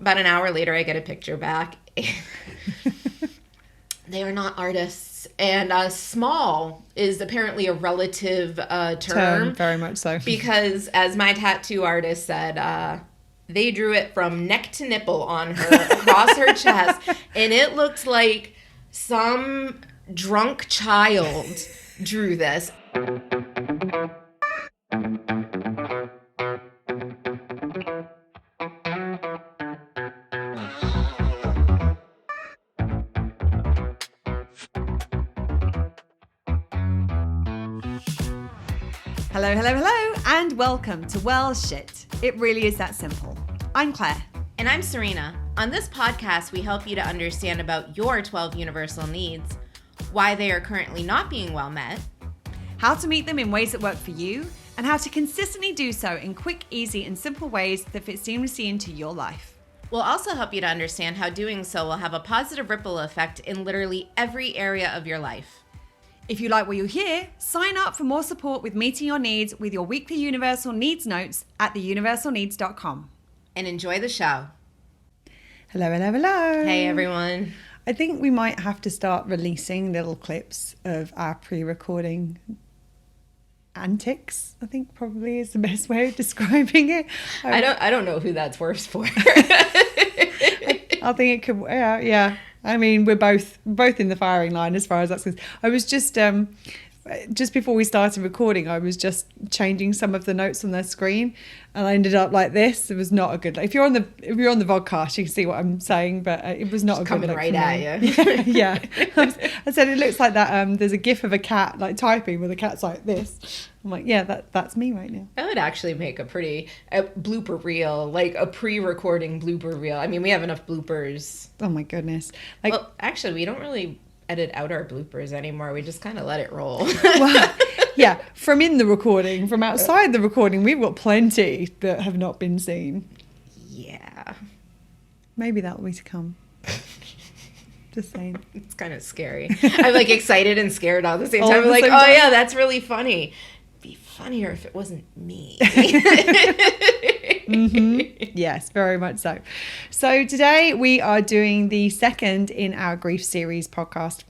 about an hour later, I get a picture back. They are not artists. And small is apparently a relative term. Very much so. Because as my tattoo artist said, they drew it from neck to nipple on her, across her chest. And it looked like some drunk child drew this. Hello, hello, hello, and welcome to Well Shit. It really is that simple. I'm Claire. And I'm Serena. On this podcast, we help you to understand about your 12 universal needs, why they are currently not being well met, how to meet them in ways that work for you, and how to consistently do so in quick, easy, and simple ways that fit seamlessly into your life. We'll also help you to understand how doing so will have a positive ripple effect in literally every area of your life. If you like what you hear, sign up for more support with meeting your needs with your weekly Universal Needs notes at theuniversalneeds.com. And enjoy the show. Hello, hello, hello. Hey, everyone. I think we might have to start releasing little clips of our pre-recording antics. I think probably is the best way of describing it. I don't know who that's worse for. I think it could, yeah. I mean, we're both in the firing line as far as that's concerned. I was just before we started recording, I was just changing some of the notes on the screen, and I ended up like this. It was not a good. If you're on the podcast, you can see what I'm saying, but it was not just a good coming right at you. Yeah. I said it looks like that. There's a GIF of a cat like typing with a cat's like this. I'm like, yeah, that's me right now. That would actually make a blooper reel, like a pre-recording blooper reel. I mean, we have enough bloopers. Oh my goodness. Well, actually, we don't really edit out our bloopers anymore. We just kind of let it roll. Well, yeah, from in the recording, from outside the recording, we've got plenty that have not been seen. Yeah. Maybe that will be to come. Just saying. It's kind of scary. I'm like excited and scared all at the same time. I'm like, oh yeah, that's really funny. It'd be funnier if it wasn't me. Mm-hmm. Yes, very much so. So today we are doing the second in our grief series podcast.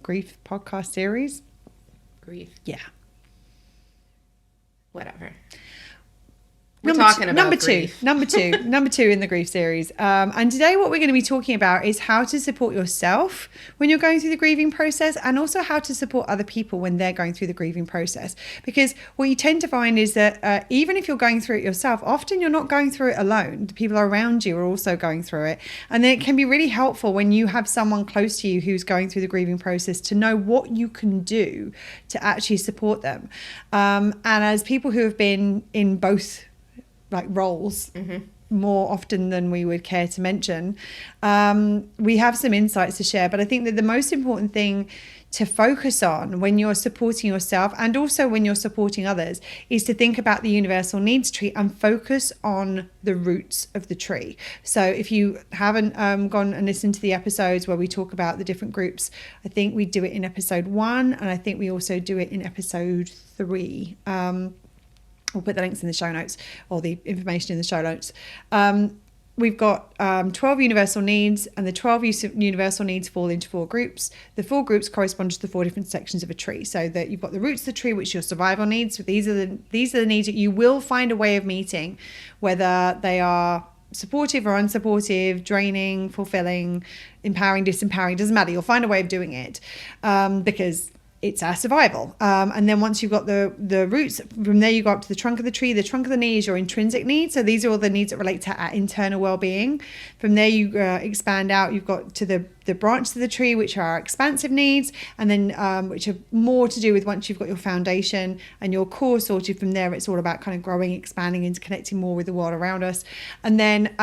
Grief podcast series. Grief. Yeah. Whatever. We're talking about grief. Number two in the grief series. And today what we're going to be talking about is how to support yourself when you're going through the grieving process, and also how to support other people when they're going through the grieving process. Because what you tend to find is that even if you're going through it yourself, often you're not going through it alone. The people around you are also going through it. And then it can be really helpful when you have someone close to you who's going through the grieving process to know what you can do to actually support them. And as people who have been in both like roles more often than we would care to mention, we have some insights to share. But I think that the most important thing to focus on when you're supporting yourself and also when you're supporting others is to think about the universal needs tree and focus on the roots of the tree. So if you haven't gone and listened to the episodes where we talk about the different groups, I think we do it in episode 1, and I think we also do it in episode 3. We'll put the links in the show notes, or the information in the show notes. We've got 12 universal needs, and the 12 universal needs fall into 4 groups. The 4 groups correspond to the 4 different sections of a tree. So that you've got the roots of the tree, which are your survival needs. So these are the needs that you will find a way of meeting, whether they are supportive or unsupportive, draining, fulfilling, empowering, disempowering. Doesn't matter. You'll find a way of doing it because it's our survival. And then once you've got the roots, from there you go up to the trunk of the tree. The trunk of the knee is your intrinsic needs. So these are all the needs that relate to our internal well-being. From there you expand out. You've got to the branches of the tree, which are our expansive needs, and then which are more to do with once you've got your foundation and your core sorted. From there it's all about kind of growing, expanding, interconnecting more with the world around us. And then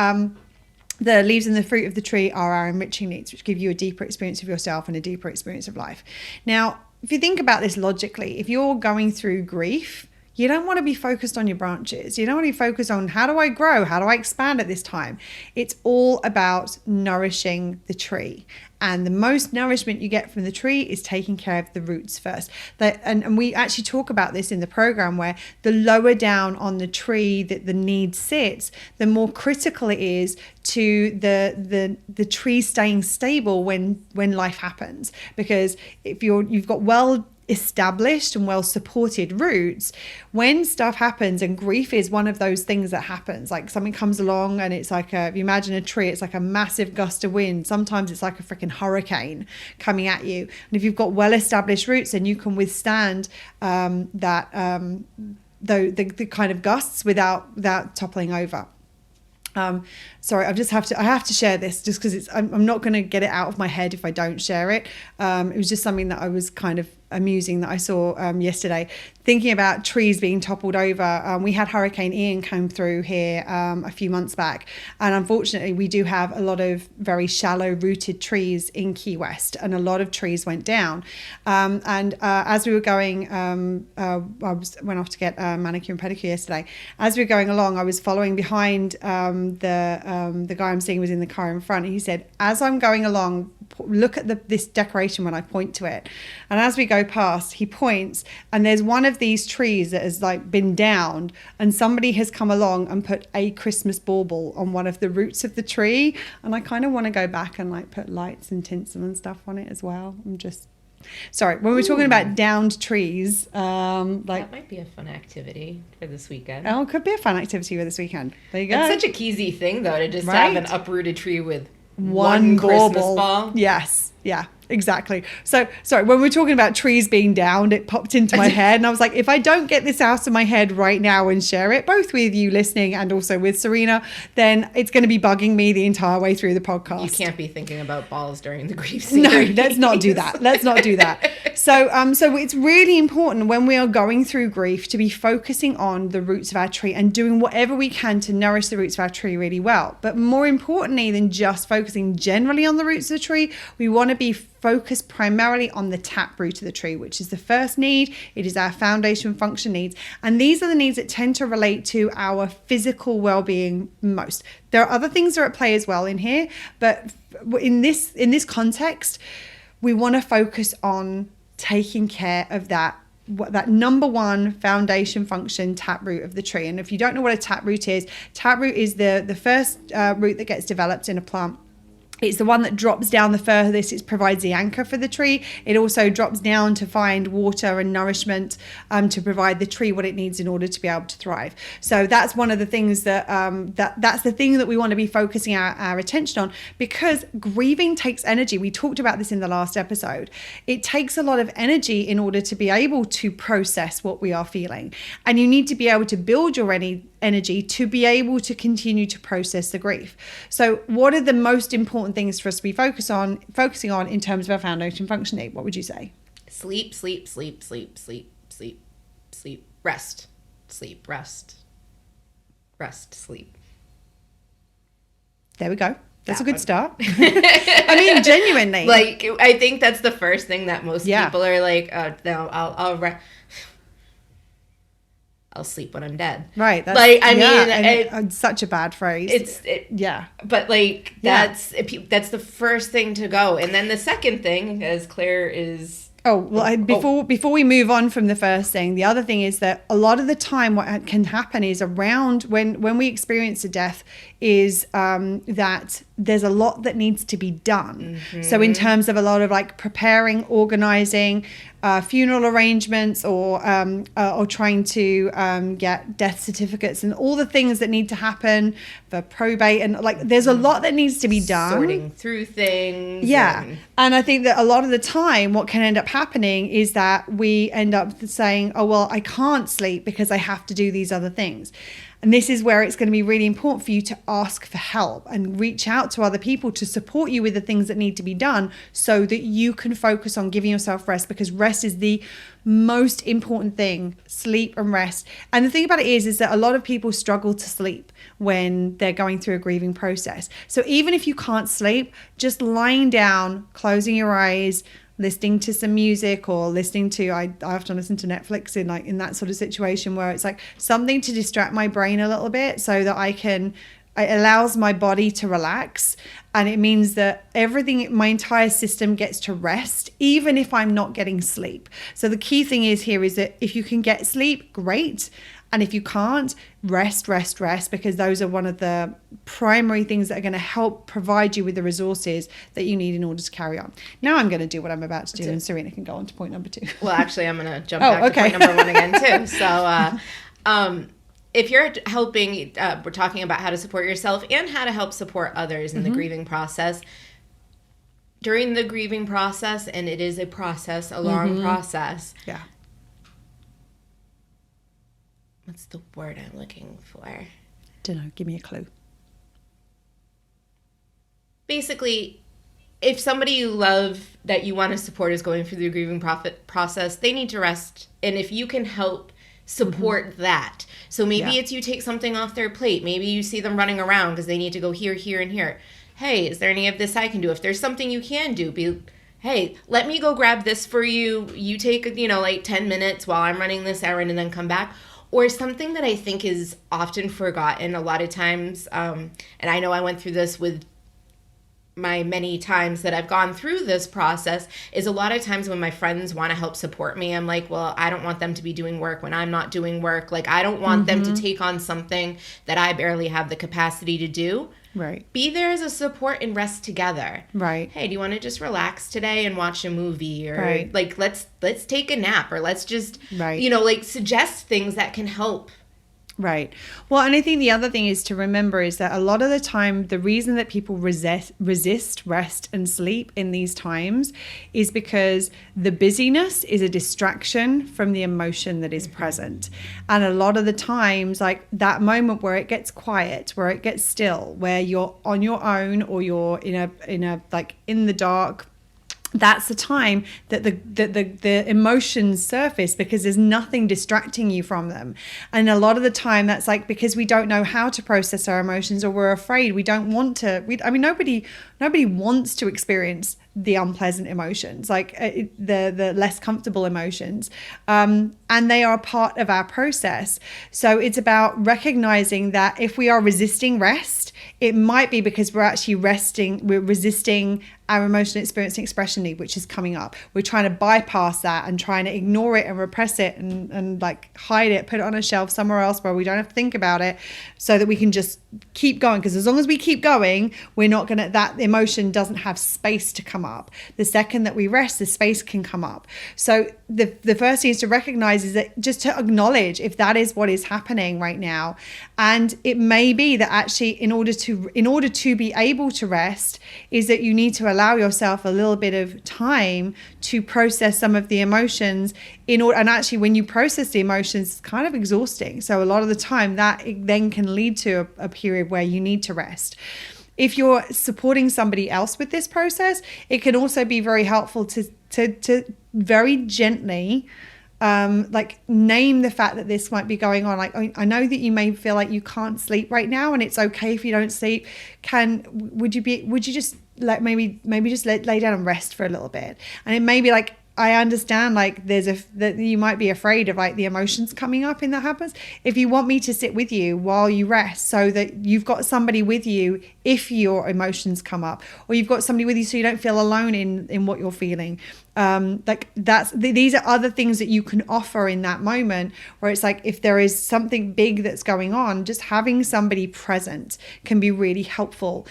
the leaves and the fruit of the tree are our enriching needs, which give you a deeper experience of yourself and a deeper experience of life. Now, if you think about this logically, if you're going through grief, You don't want to be focused on your branches. You don't want to be focused on how do I grow? How do I expand at this time? It's all about nourishing the tree. And the most nourishment you get from the tree is taking care of the roots first. And we actually talk about this in the program, where the lower down on the tree that the need sits, the more critical it is to the tree staying stable when life happens. Because if you've got well established and well supported roots, when stuff happens, and grief is one of those things that happens, like something comes along and it's like if you imagine a tree, it's like a massive gust of wind. Sometimes it's like a freaking hurricane coming at you, and if you've got well established roots, then you can withstand the kind of gusts without toppling over. Sorry, I have to share this just because I'm not going to get it out of my head if I don't share it. It was just something that I was kind of amusing that I saw yesterday, thinking about trees being toppled over. We had Hurricane Ian come through here a few months back, and unfortunately we do have a lot of very shallow rooted trees in Key West, and a lot of trees went down. As we were going, went off to get a manicure and pedicure yesterday. As we were going along, I was following behind the guy I'm seeing was in the car in front, and he said, as I'm going along, look at this decoration when I point to it. And as we go past, he points, and there's one of these trees that has like been downed, and somebody has come along and put a Christmas bauble on one of the roots of the tree. And I kind of want to go back and like put lights and tinsel and stuff on it as well. I'm just sorry, when we're talking about downed trees, that might be a fun activity for this weekend. Oh, it could be a fun activity for this weekend. There you go. It's such a cheesy thing though, to just have an uprooted tree with one Christmas ball. Yes. Yeah, exactly. So, sorry, when we're talking about trees being downed, it popped into my head, and I was like, if I don't get this out of my head right now and share it, both with you listening and also with Serena, then it's going to be bugging me the entire way through the podcast. You can't be thinking about balls during the grief series. No, let's not do that. Let's not do that. So it's really important when we are going through grief to be focusing on the roots of our tree and doing whatever we can to nourish the roots of our tree really well. But more importantly than just focusing generally on the roots of the tree, we want to be focused primarily on the taproot of the tree, which is the first need. It is our foundation function needs. And these are the needs that tend to relate to our physical well-being most. There are other things that are at play as well in here, but in this context, we want to focus on taking care of that number one foundation function taproot of the tree. And if you don't know what a taproot is the first root that gets developed in a plant. It's the one that drops down the furthest. It provides the anchor for the tree. It also drops down to find water and nourishment to provide the tree what it needs in order to be able to thrive. So that's one of the things that's the thing that we want to be focusing our attention on, because grieving takes energy. We talked about this in the last episode. It takes a lot of energy in order to be able to process what we are feeling. And you need to be able to build your energy to be able to continue to process the grief. So what are the most important things for us to be focusing on in terms of our foundation functioning? What would you say? Sleep, sleep, sleep, sleep, sleep, sleep, sleep, rest, sleep, rest, rest, sleep. There we go. That's a good start. I mean, genuinely. Like, I think that's the first thing that most people are like, no, I'll sleep when I'm dead. Right. That's, like, I mean, it's such a bad phrase. But like, that's the first thing to go. And then the second thing, as Claire is... Before we move on from the first thing, the other thing is that a lot of the time what can happen is around when we experience a death is that there's a lot that needs to be done. Mm-hmm. So in terms of a lot of like preparing, organizing, funeral arrangements, or trying to get death certificates and all the things that need to happen for probate, and like there's a lot that needs to be done. Sorting through things. Yeah. And I think that a lot of the time what can end up happening is that we end up saying, oh, well, I can't sleep because I have to do these other things. And this is where it's going to be really important for you to ask for help and reach out to other people to support you with the things that need to be done so that you can focus on giving yourself rest, because rest is the most important thing. Sleep and rest. And the thing about it is that a lot of people struggle to sleep when they're going through a grieving process. So even if you can't sleep, just lying down, closing your eyes, listening to some music, or listening to, I often listen to Netflix in that sort of situation where it's like something to distract my brain a little bit so that it allows my body to relax. And it means that my entire system gets to rest, even if I'm not getting sleep. So the key thing is that if you can get sleep, great. And if you can't, rest, because those are one of the primary things that are going to help provide you with the resources that you need in order to carry on. Now I'm going to do what I'm about to do, and Serena can go on to point number 2. Well, actually, I'm going to jump back to point number 1 again, too. So, if you're helping, we're talking about how to support yourself and how to help support others in the grieving process. During the grieving process, and it is a process, a long process. Yeah. What's the word I'm looking for? Don't know. Give me a clue. Basically, if somebody you love that you want to support is going through the grieving process, they need to rest. And if you can help support that. So maybe it's you take something off their plate. Maybe you see them running around because they need to go here, here, and here. Hey, is there any of this I can do? If there's something you can do, hey, let me go grab this for you. You take, 10 minutes while I'm running this errand and then come back. Or something that I think is often forgotten a lot of times, and I know I went through this with my many times that I've gone through this process, is a lot of times when my friends want to help support me, I'm like, well, I don't want them to be doing work when I'm not doing work. Like, I don't want them to take on something that I barely have the capacity to do. Right. Be there as a support and rest together. Right. Hey, do you want to just relax today and watch a movie? Or let's take a nap, or let's just, suggest things that can help. Right. Well, and I think the other thing is to remember is that a lot of the time, the reason that people resist rest and sleep in these times is because the busyness is a distraction from the emotion that is present. And a lot of the times, like that moment where it gets quiet, where it gets still, where you're on your own, or you're in the dark, that's the time that the emotions surface, because there's nothing distracting you from them. And a lot of the time that's like because we don't know how to process our emotions, or we're afraid. We don't want to. Nobody wants to experience the unpleasant emotions, like the less comfortable emotions, and they are part of our process. So it's about recognizing that if we are resisting rest, it might be because we're resisting our emotional experience and expression need, which is coming up. We're trying to bypass that and trying to ignore it and repress it and like hide it, put it on a shelf somewhere else where we don't have to think about it, so that we can just keep going. Because as long as we keep going, that emotion doesn't have space to come up. The second that we rest, the space can come up. So the first thing is to recognize is that just to acknowledge if that is what is happening right now. And it may be that actually in order to be able to rest is that you need to allow yourself a little bit of time to process some of the emotions and actually when you process the emotions, it's kind of exhausting. So a lot of the time that then can lead to a period where you need to rest. If you're supporting somebody else with this process, it can also be very helpful to very gently name the fact that this might be going on. Like, I know that you may feel like you can't sleep right now, and it's okay if you don't sleep. Would you just maybe just lay down and rest for a little bit? And it may be like, I understand like that you might be afraid of like the emotions coming up and that happens. If you want me to sit with you while you rest, so that you've got somebody with you if your emotions come up, or you've got somebody with you so you don't feel alone in what you're feeling. These are other things that you can offer in that moment, where it's like if there is something big that's going on, just having somebody present can be really helpful.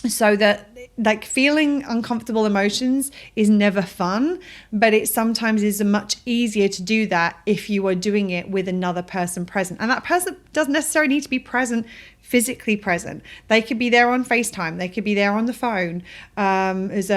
So that like feeling uncomfortable emotions is never fun, but it sometimes is much easier to do that if you are doing it with another person present. And that person doesn't necessarily need to be present, physically present. They could be there on FaceTime. They could be there on the phone. If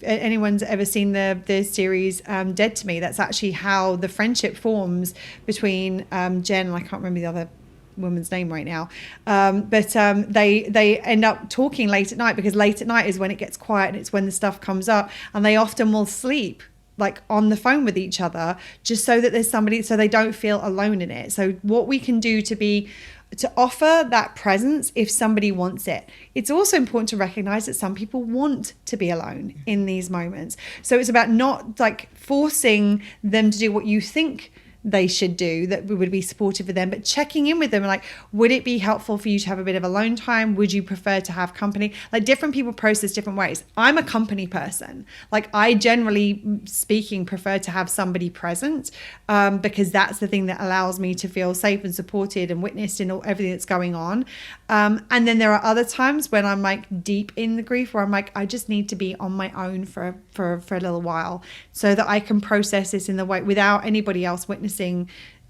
anyone's ever seen the series Dead to Me, that's actually how the friendship forms between Jen and I can't remember the other woman's name right now, but they end up talking late at night, because late at night is when it gets quiet and it's when the stuff comes up, and they often will sleep like on the phone with each other just so that there's somebody, so they don't feel alone in it. So what we can do to be to offer that presence if somebody wants it. It's also important to recognize that some people want to be alone in these moments. So it's about not like forcing them to do what you think they should do that would be supportive of them, but checking in with them, like, would it be helpful for you to have a bit of alone time? Would you prefer to have company? Like, different people process different ways. I'm a company person. Like, I generally speaking prefer to have somebody present, because that's the thing that allows me to feel safe and supported and witnessed in everything that's going on. And then there are other times when I'm like deep in the grief where I'm like, I just need to be on my own for a little while so that I can process this in the way without anybody else witnessing.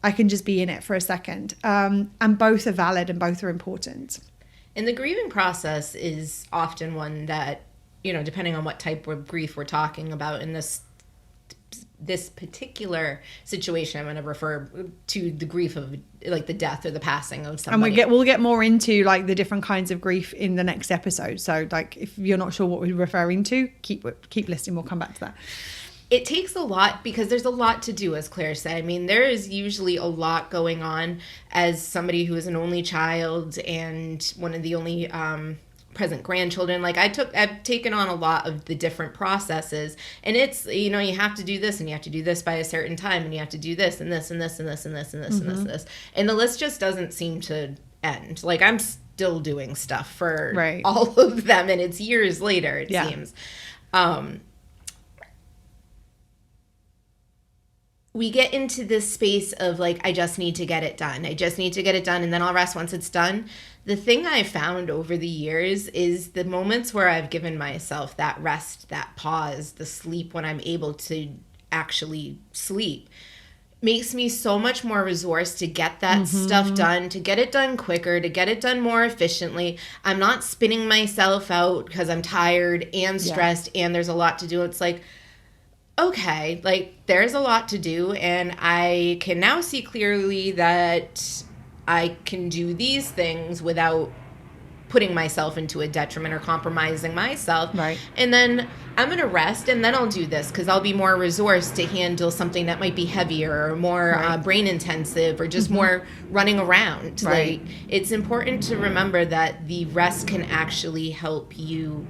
I can just be in it for a second. And both are valid and both are important. And the grieving process is often one that, depending on what type of grief we're talking about in this particular situation, I'm going to refer to the grief of like the death or the passing of somebody. And we'll get more into like the different kinds of grief in the next episode. So like if you're not sure what we're referring to, keep listening. We'll come back to that. It takes a lot because there's a lot to do, as Claire said. I mean, there is usually a lot going on as somebody who is an only child and one of the only present grandchildren. Like I've taken on a lot of the different processes, and it's, you have to do this and you have to do this by a certain time and you have to do this and this and this and this and this and this and this and this. And the list just doesn't seem to end. Like I'm still doing stuff for all of them, and it's years later, it seems. We get into this space of like, I just need to get it done. I just need to get it done, and then I'll rest once it's done. The thing I've found over the years is the moments where I've given myself that rest, that pause, the sleep when I'm able to actually sleep makes me so much more resourced to get that stuff done, to get it done quicker, to get it done more efficiently. I'm not spinning myself out because I'm tired and stressed and there's a lot to do. It's like, okay, like there's a lot to do, and I can now see clearly that I can do these things without putting myself into a detriment or compromising myself. Right. And then I'm going to rest, and then I'll do this because I'll be more resourced to handle something that might be heavier or more brain intensive or just more running around. Right. Like, it's important to remember that the rest can actually help you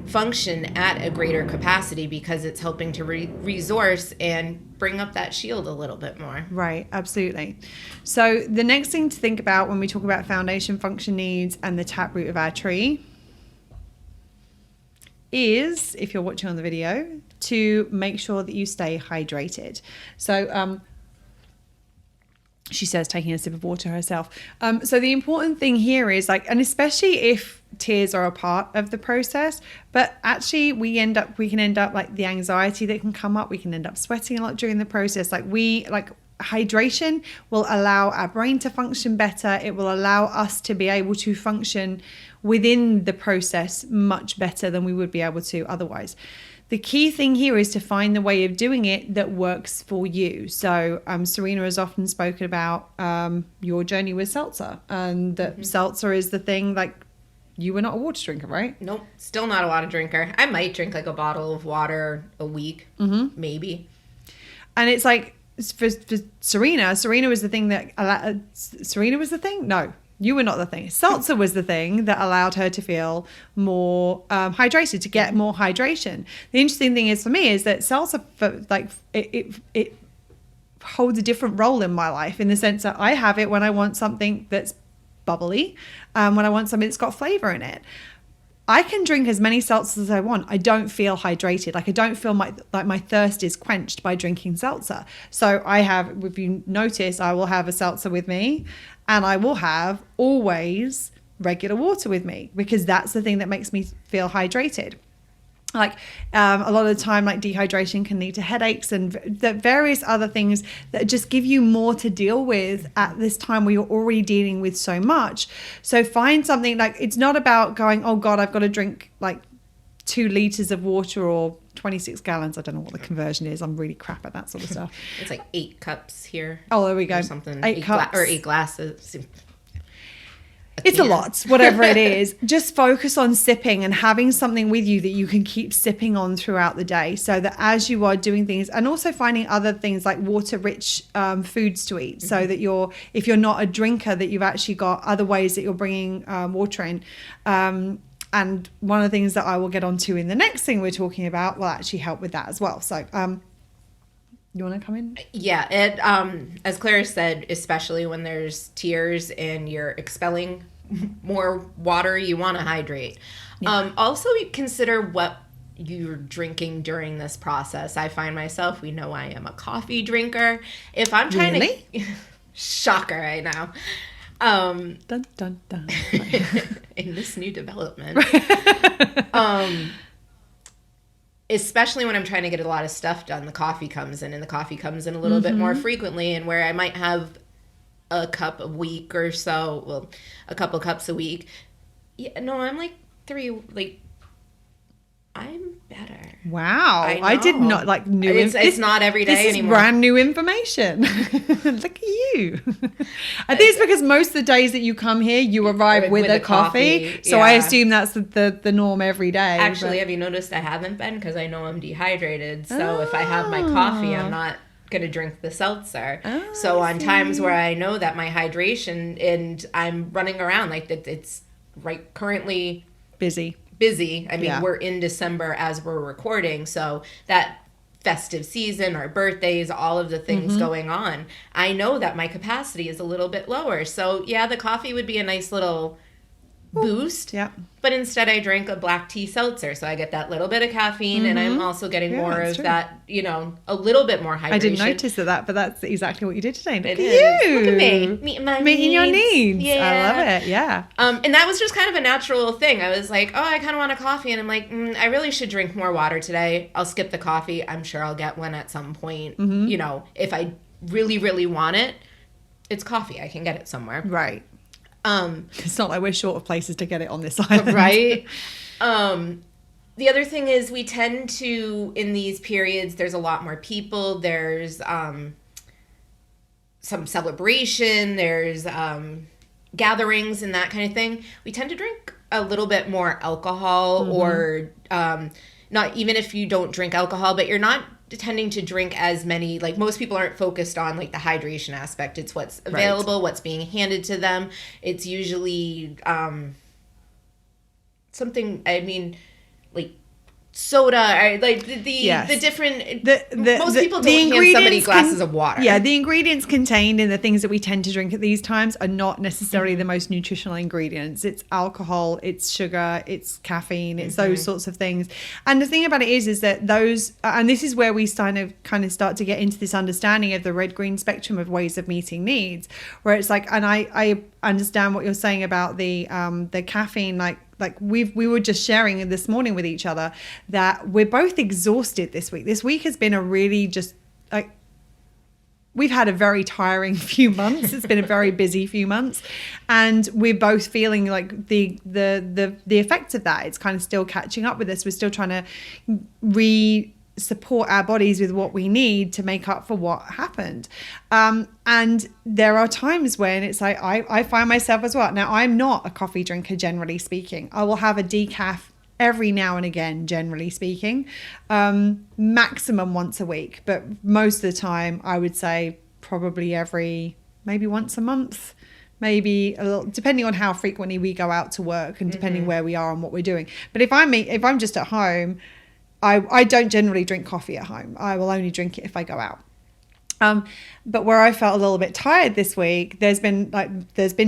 function at a greater capacity because it's helping to resource and bring up that shield a little bit more. Right, absolutely. So the next thing to think about when we talk about foundation function needs and the taproot of our tree is, if you're watching on the video, to make sure that you stay hydrated. So she says, taking a sip of water herself. So the important thing here is like, and especially if tears are a part of the process, but actually we can end up like the anxiety that can come up. We can end up sweating a lot during the process. Hydration will allow our brain to function better. It will allow us to be able to function within the process much better than we would be able to otherwise. The key thing here is to find the way of doing it that works for you. So Serena has often spoken about your journey with seltzer, and that seltzer is the thing. Like, you were not a water drinker, right? Nope, still not a water drinker. I might drink like a bottle of water a week, maybe. And it's like for Serena was the thing that Serena was the thing. No. You were not the thing. Seltzer was the thing that allowed her to feel more hydrated, to get more hydration. The interesting thing is for me is that seltzer, it holds a different role in my life in the sense that I have it when I want something that's bubbly, when I want something that's got flavor in it. I can drink as many seltzers as I want. I don't feel hydrated. Like I don't feel my thirst is quenched by drinking seltzer. So I have, if you notice, I will have a seltzer with me, and I will have always regular water with me because that's the thing that makes me feel hydrated. Like a lot of the time, like dehydration can lead to headaches and the various other things that just give you more to deal with at this time where you're already dealing with so much. So find something, like, it's not about going, oh God, I've got to drink like 2 liters of water or 26 gallons. I don't know what the conversion is. I'm really crap at that sort of stuff. It's like 8 cups here. Oh, there we go. Or something. 8 cups. Or 8 glasses. It's a lot, whatever it is. Just focus on sipping and having something with you that you can keep sipping on throughout the day, so that as you are doing things, and also finding other things like water-rich foods to eat, so that if you're not a drinker, that you've actually got other ways that you're bringing water in. And one of the things that I will get onto in the next thing we're talking about will actually help with that as well. So, you want to come in? Yeah, it as Claire said, especially when there's tears and you're expelling more water, you want to hydrate. Yeah. Also, consider what you're drinking during this process. I find myself, we know I am a coffee drinker. If I'm trying to... Shocker, I know. Dun, dun, dun. In this new development. Especially when I'm trying to get a lot of stuff done, the coffee comes in, and the coffee comes in a little bit more frequently, and where I might have a cup a week or so, well, a couple cups a week. Yeah, no, I'm like I'm better. Wow. I did not new. It's not every day anymore. This is brand new information. Look at you. I think it's because most of the days that you come here, you arrive with a coffee. So I assume that's the norm every day. Actually, have you noticed I haven't been, because I know I'm dehydrated. So if I have my coffee, I'm not going to drink the seltzer. So on times where I know that my hydration, and I'm running around like it's right currently busy. I mean, we're in December as we're recording, so that festive season, our birthdays, all of the things going on, I know that my capacity is a little bit lower. So yeah, the coffee would be a nice little boost. Yeah. But instead I drank a black tea seltzer. So I get that little bit of caffeine, and I'm also getting more of that, a little bit more hydration. I didn't notice that, but that's exactly what you did today. Look at you. Look at me. Meeting your needs. Yeah. I love it. Yeah. And that was just kind of a natural thing. I was like, I kind of want a coffee. And I'm like, I really should drink more water today. I'll skip the coffee. I'm sure I'll get one at some point. If I really, really want it, it's coffee. I can get it somewhere. Right. It's not like we're short of places to get it on this island. Right. The other thing is, we tend to, in these periods, there's a lot more people. There's some celebration. There's gatherings and that kind of thing. We tend to drink a little bit more alcohol, or not even if you don't drink alcohol, but you're not tending to drink as many, like most people aren't focused on like the hydration aspect. It's what's available, what's being handed to them. It's usually something, I mean, like soda, or like the different, most people don't hand somebody glasses of water. Yeah, the ingredients contained in the things that we tend to drink at these times are not necessarily the most nutritional ingredients. It's alcohol, it's sugar, it's caffeine, it's those sorts of things. And the thing about it is that those, and this is where we kind of start to get into this understanding of the red-green spectrum of ways of meeting needs, where it's like, and I understand what you're saying about the caffeine, like we were just sharing this morning with each other that we're both exhausted this week. This week has been a really just like, we've had a very tiring few months. It's been a very busy few months, and we're both feeling like the effects of that. It's kind of still catching up with us. We're still trying to support our bodies with what we need to make up for what happened. And there are times when it's like, I find myself as well. Now, I'm not a coffee drinker, generally speaking. I will have a decaf every now and again, generally speaking, maximum once a week. But most of the time, I would say probably maybe once a month, maybe a little, depending on how frequently we go out to work and depending where we are and what we're doing. But if I'm just at home, I don't generally drink coffee at home. I will only drink it if I go out. But where I felt a little bit tired this week, there's been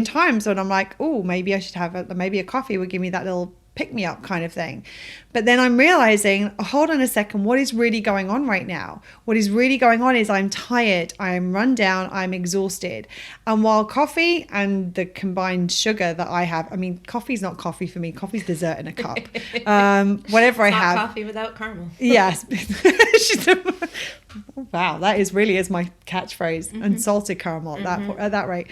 times when I'm like, oh, maybe I should have maybe a coffee would give me that little pick me up kind of thing. But then I'm realizing, hold on a second, what is really going on right now? What is really going on is I'm tired, I'm run down, I'm exhausted. And while coffee and the combined sugar that I have, I mean, coffee's not coffee for me, coffee's dessert in a cup. Whatever I have. Coffee without caramel. Yes. Wow, that is my catchphrase. And salted caramel at that rate.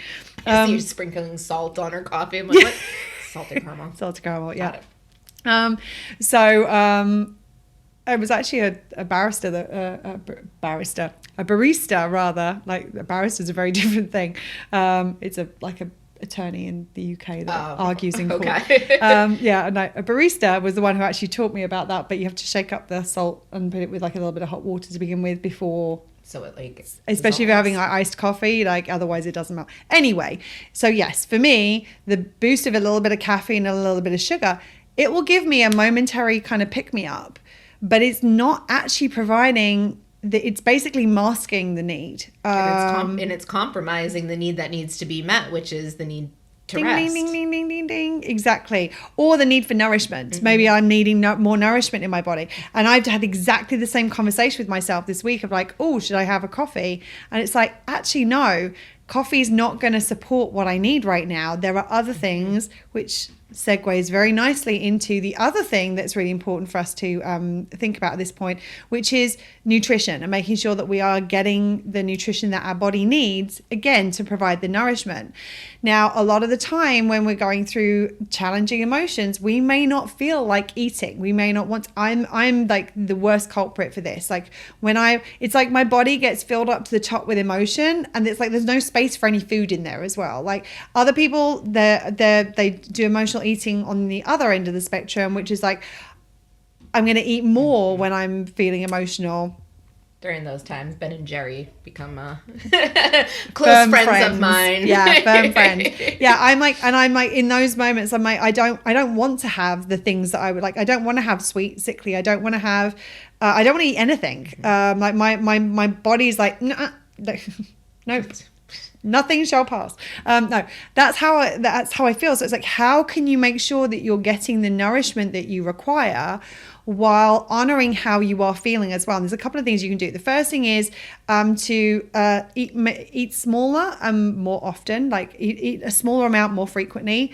I see you sprinkling salt on her coffee. I'm like, what? Salted caramel. Salted caramel, yeah. I was actually a barista rather. Like a barista is a very different thing. It's a attorney in the UK that argues in court. Okay. Yeah, no, a barista was the one who actually taught me about that, but you have to shake up the salt and put it with like a little bit of hot water to begin with before. So it like especially if you're having like iced coffee, like otherwise it doesn't melt. Anyway, so yes, for me, the boost of a little bit of caffeine and a little bit of sugar, it will give me a momentary kind of pick me up, but it's not actually providing it's basically masking the need. And it's compromising the need that needs to be met, which is the need to ding, rest. ding, ding, ding, ding, ding, ding. Exactly. Or the need for nourishment. Maybe I'm needing more nourishment in my body. And I've had exactly the same conversation with myself this week of like, oh, should I have a coffee? And it's like, actually, no, coffee is not going to support what I need right now. There are other things which segues very nicely into the other thing that's really important for us to think about at this point, which is nutrition and making sure that we are getting the nutrition that our body needs, again, to provide the nourishment. Now, a lot of the time when we're going through challenging emotions, we may not feel like eating. We may not want to, I'm like the worst culprit for this. Like it's like my body gets filled up to the top with emotion, and it's like there's no space for any food in there as well. Like other people, they do emotional eating on the other end of the spectrum, which is like, I'm going to eat more when I'm feeling emotional. During those times, Ben and Jerry become close friends of mine. Yeah, firm friends. Yeah, I'm like in those moments, I'm like, I don't want to have the things that I would like. I don't want to have sweet, sickly. I don't want to have. I don't want to eat anything. Like my body's like, nope. Nothing shall pass. No, that's how I feel. So it's like, how can you make sure that you're getting the nourishment that you require while honoring how you are feeling as well? And there's a couple of things you can do. The first thing is to eat smaller more often, like eat a smaller amount more frequently.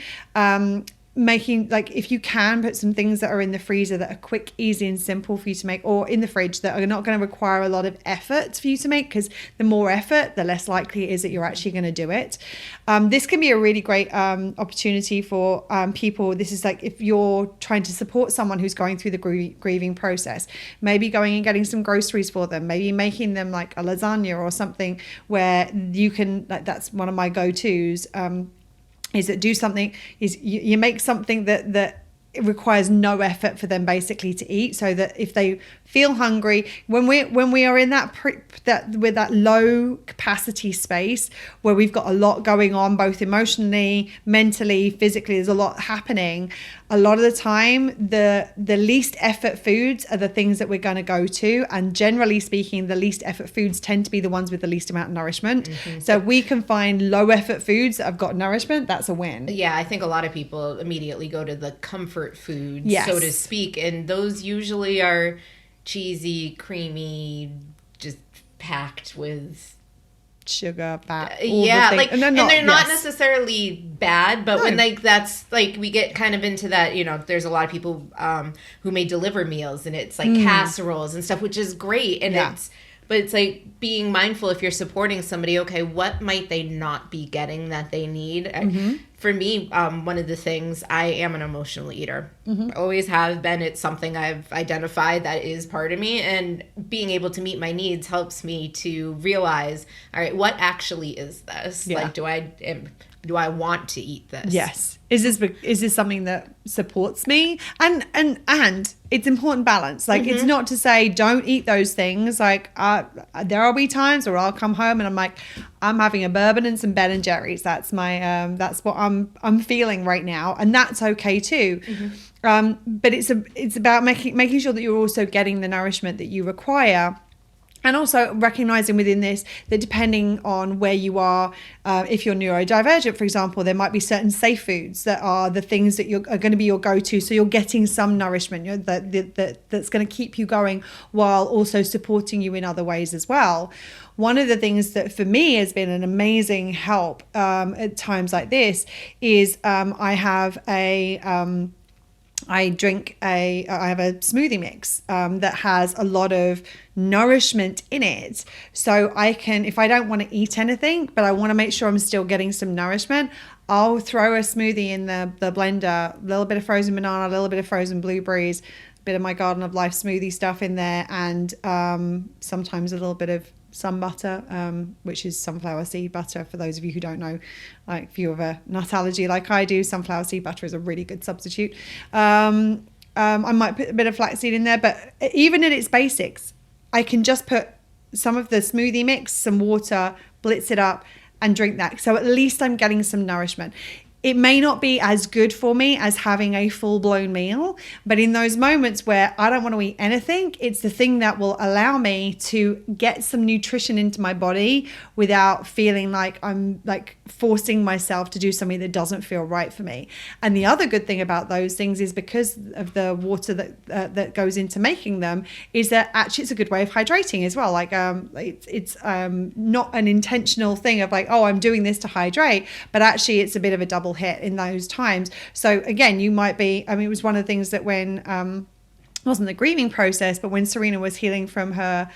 Making, like, if you can, put some things that are in the freezer that are quick, easy and simple for you to make, or in the fridge that are not going to require a lot of effort for you to make, because the more effort, the less likely it is that you're actually going to do it. This can be a really great opportunity for people. This is like if you're trying to support someone who's going through the grieving process, maybe going and getting some groceries for them, maybe making them like a lasagna or something where you can, like, that's one of my go-tos. Is that do something, is you make something that it requires no effort for them basically to eat, so that if they feel hungry, when we are in that low capacity space where we've got a lot going on, both emotionally, mentally, physically, there's a lot happening. A lot of the time, the least effort foods are the things that we're going to go to, and generally speaking, the least effort foods tend to be the ones with the least amount of nourishment. So if we can find low effort foods that have got nourishment, that's a win. Yeah, I think a lot of people immediately go to the comfort foods, yes, so to speak, and those usually are cheesy, creamy, just packed with sugar, fat, yeah, like, and they're not yes, necessarily bad, but no, when like that's like we get kind of into that, you know, there's a lot of people who may deliver meals, and it's like casseroles and stuff, which is great, and but it's like being mindful if you're supporting somebody, okay, what might they not be getting that they need? For me, one of the things, I am an emotional eater. Always have been. It's something I've identified that is part of me, and being able to meet my needs helps me to realize, all right, what actually is this? Yeah. Like, do I want to eat this? Yes. Is this something that supports me? And it's important balance. Like, it's not to say don't eat those things. Like, there will be times where I'll come home and I'm like, I'm having a bourbon and some Ben and Jerry's. That's my that's what I'm feeling right now, and that's okay too. But it's about making sure that you're also getting the nourishment that you require. And also recognizing within this that depending on where you are, if you're neurodivergent, for example, there might be certain safe foods that are the things that are going to be your go-to. So you're getting some nourishment that's going to keep you going while also supporting you in other ways as well. One of the things that for me has been an amazing help at times like this is I have I have a smoothie mix that has a lot of nourishment in it. So I can, if I don't want to eat anything, but I want to make sure I'm still getting some nourishment, I'll throw a smoothie in the blender, a little bit of frozen banana, a little bit of frozen blueberries, a bit of my Garden of Life smoothie stuff in there, and sometimes a little bit of some butter, which is sunflower seed butter. For those of you who don't know, like if you have a nut allergy like I do, sunflower seed butter is a really good substitute. I might put a bit of flaxseed in there, but even at its basics, I can just put some of the smoothie mix, some water, blitz it up, and drink that. So at least I'm getting some nourishment. It may not be as good for me as having a full-blown meal, but in those moments where I don't want to eat anything, it's the thing that will allow me to get some nutrition into my body without feeling like I'm like forcing myself to do something that doesn't feel right for me. And the other good thing about those things is because of the water that goes into making them, is that actually it's a good way of hydrating as well. Like it's not an intentional thing of like, oh, I'm doing this to hydrate, but actually it's a bit of a double hit in those times. So again, you might be, I mean, it was one of the things that when it wasn't the grieving process, but when Serena was healing from her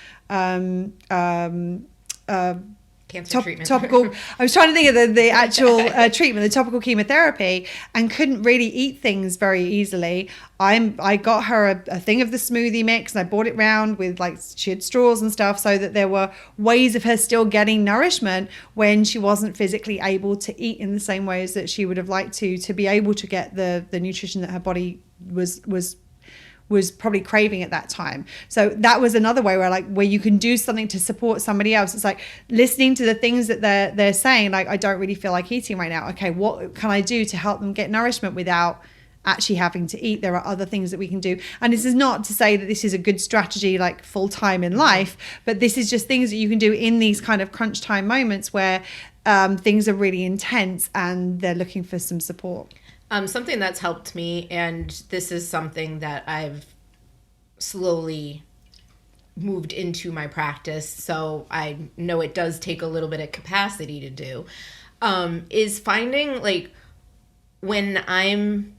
cancer treatment. Topical, I was trying to think of the actual treatment, the topical chemotherapy, and couldn't really eat things very easily. I got her a thing of the smoothie mix, and I brought it round with like, she had straws and stuff, so that there were ways of her still getting nourishment when she wasn't physically able to eat in the same ways that she would have liked to be able to get the nutrition that her body was probably craving at that time. So that was another way where you can do something to support somebody else. It's like listening to the things that they're saying, like, I don't really feel like eating right now. Okay, what can I do to help them get nourishment without actually having to eat? There are other things that we can do. And this is not to say that this is a good strategy like full time in life, but this is just things that you can do in these kind of crunch time moments where things are really intense and they're looking for some support. Something that's helped me, and this is something that I've slowly moved into my practice, so I know it does take a little bit of capacity to do, is finding, like, when I'm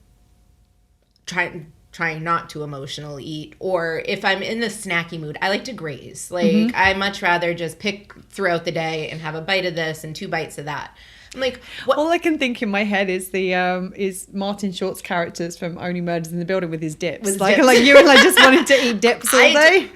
trying not to emotionally eat, or if I'm in the snacky mood, I like to graze. Like, I much rather just pick throughout the day and have a bite of this and 2 bites of that. I'm like, what? All I can think in my head is is Martin Short's characters from Only Murders in the Building with his dips. With like dips. like you and I just wanted to eat dips all day.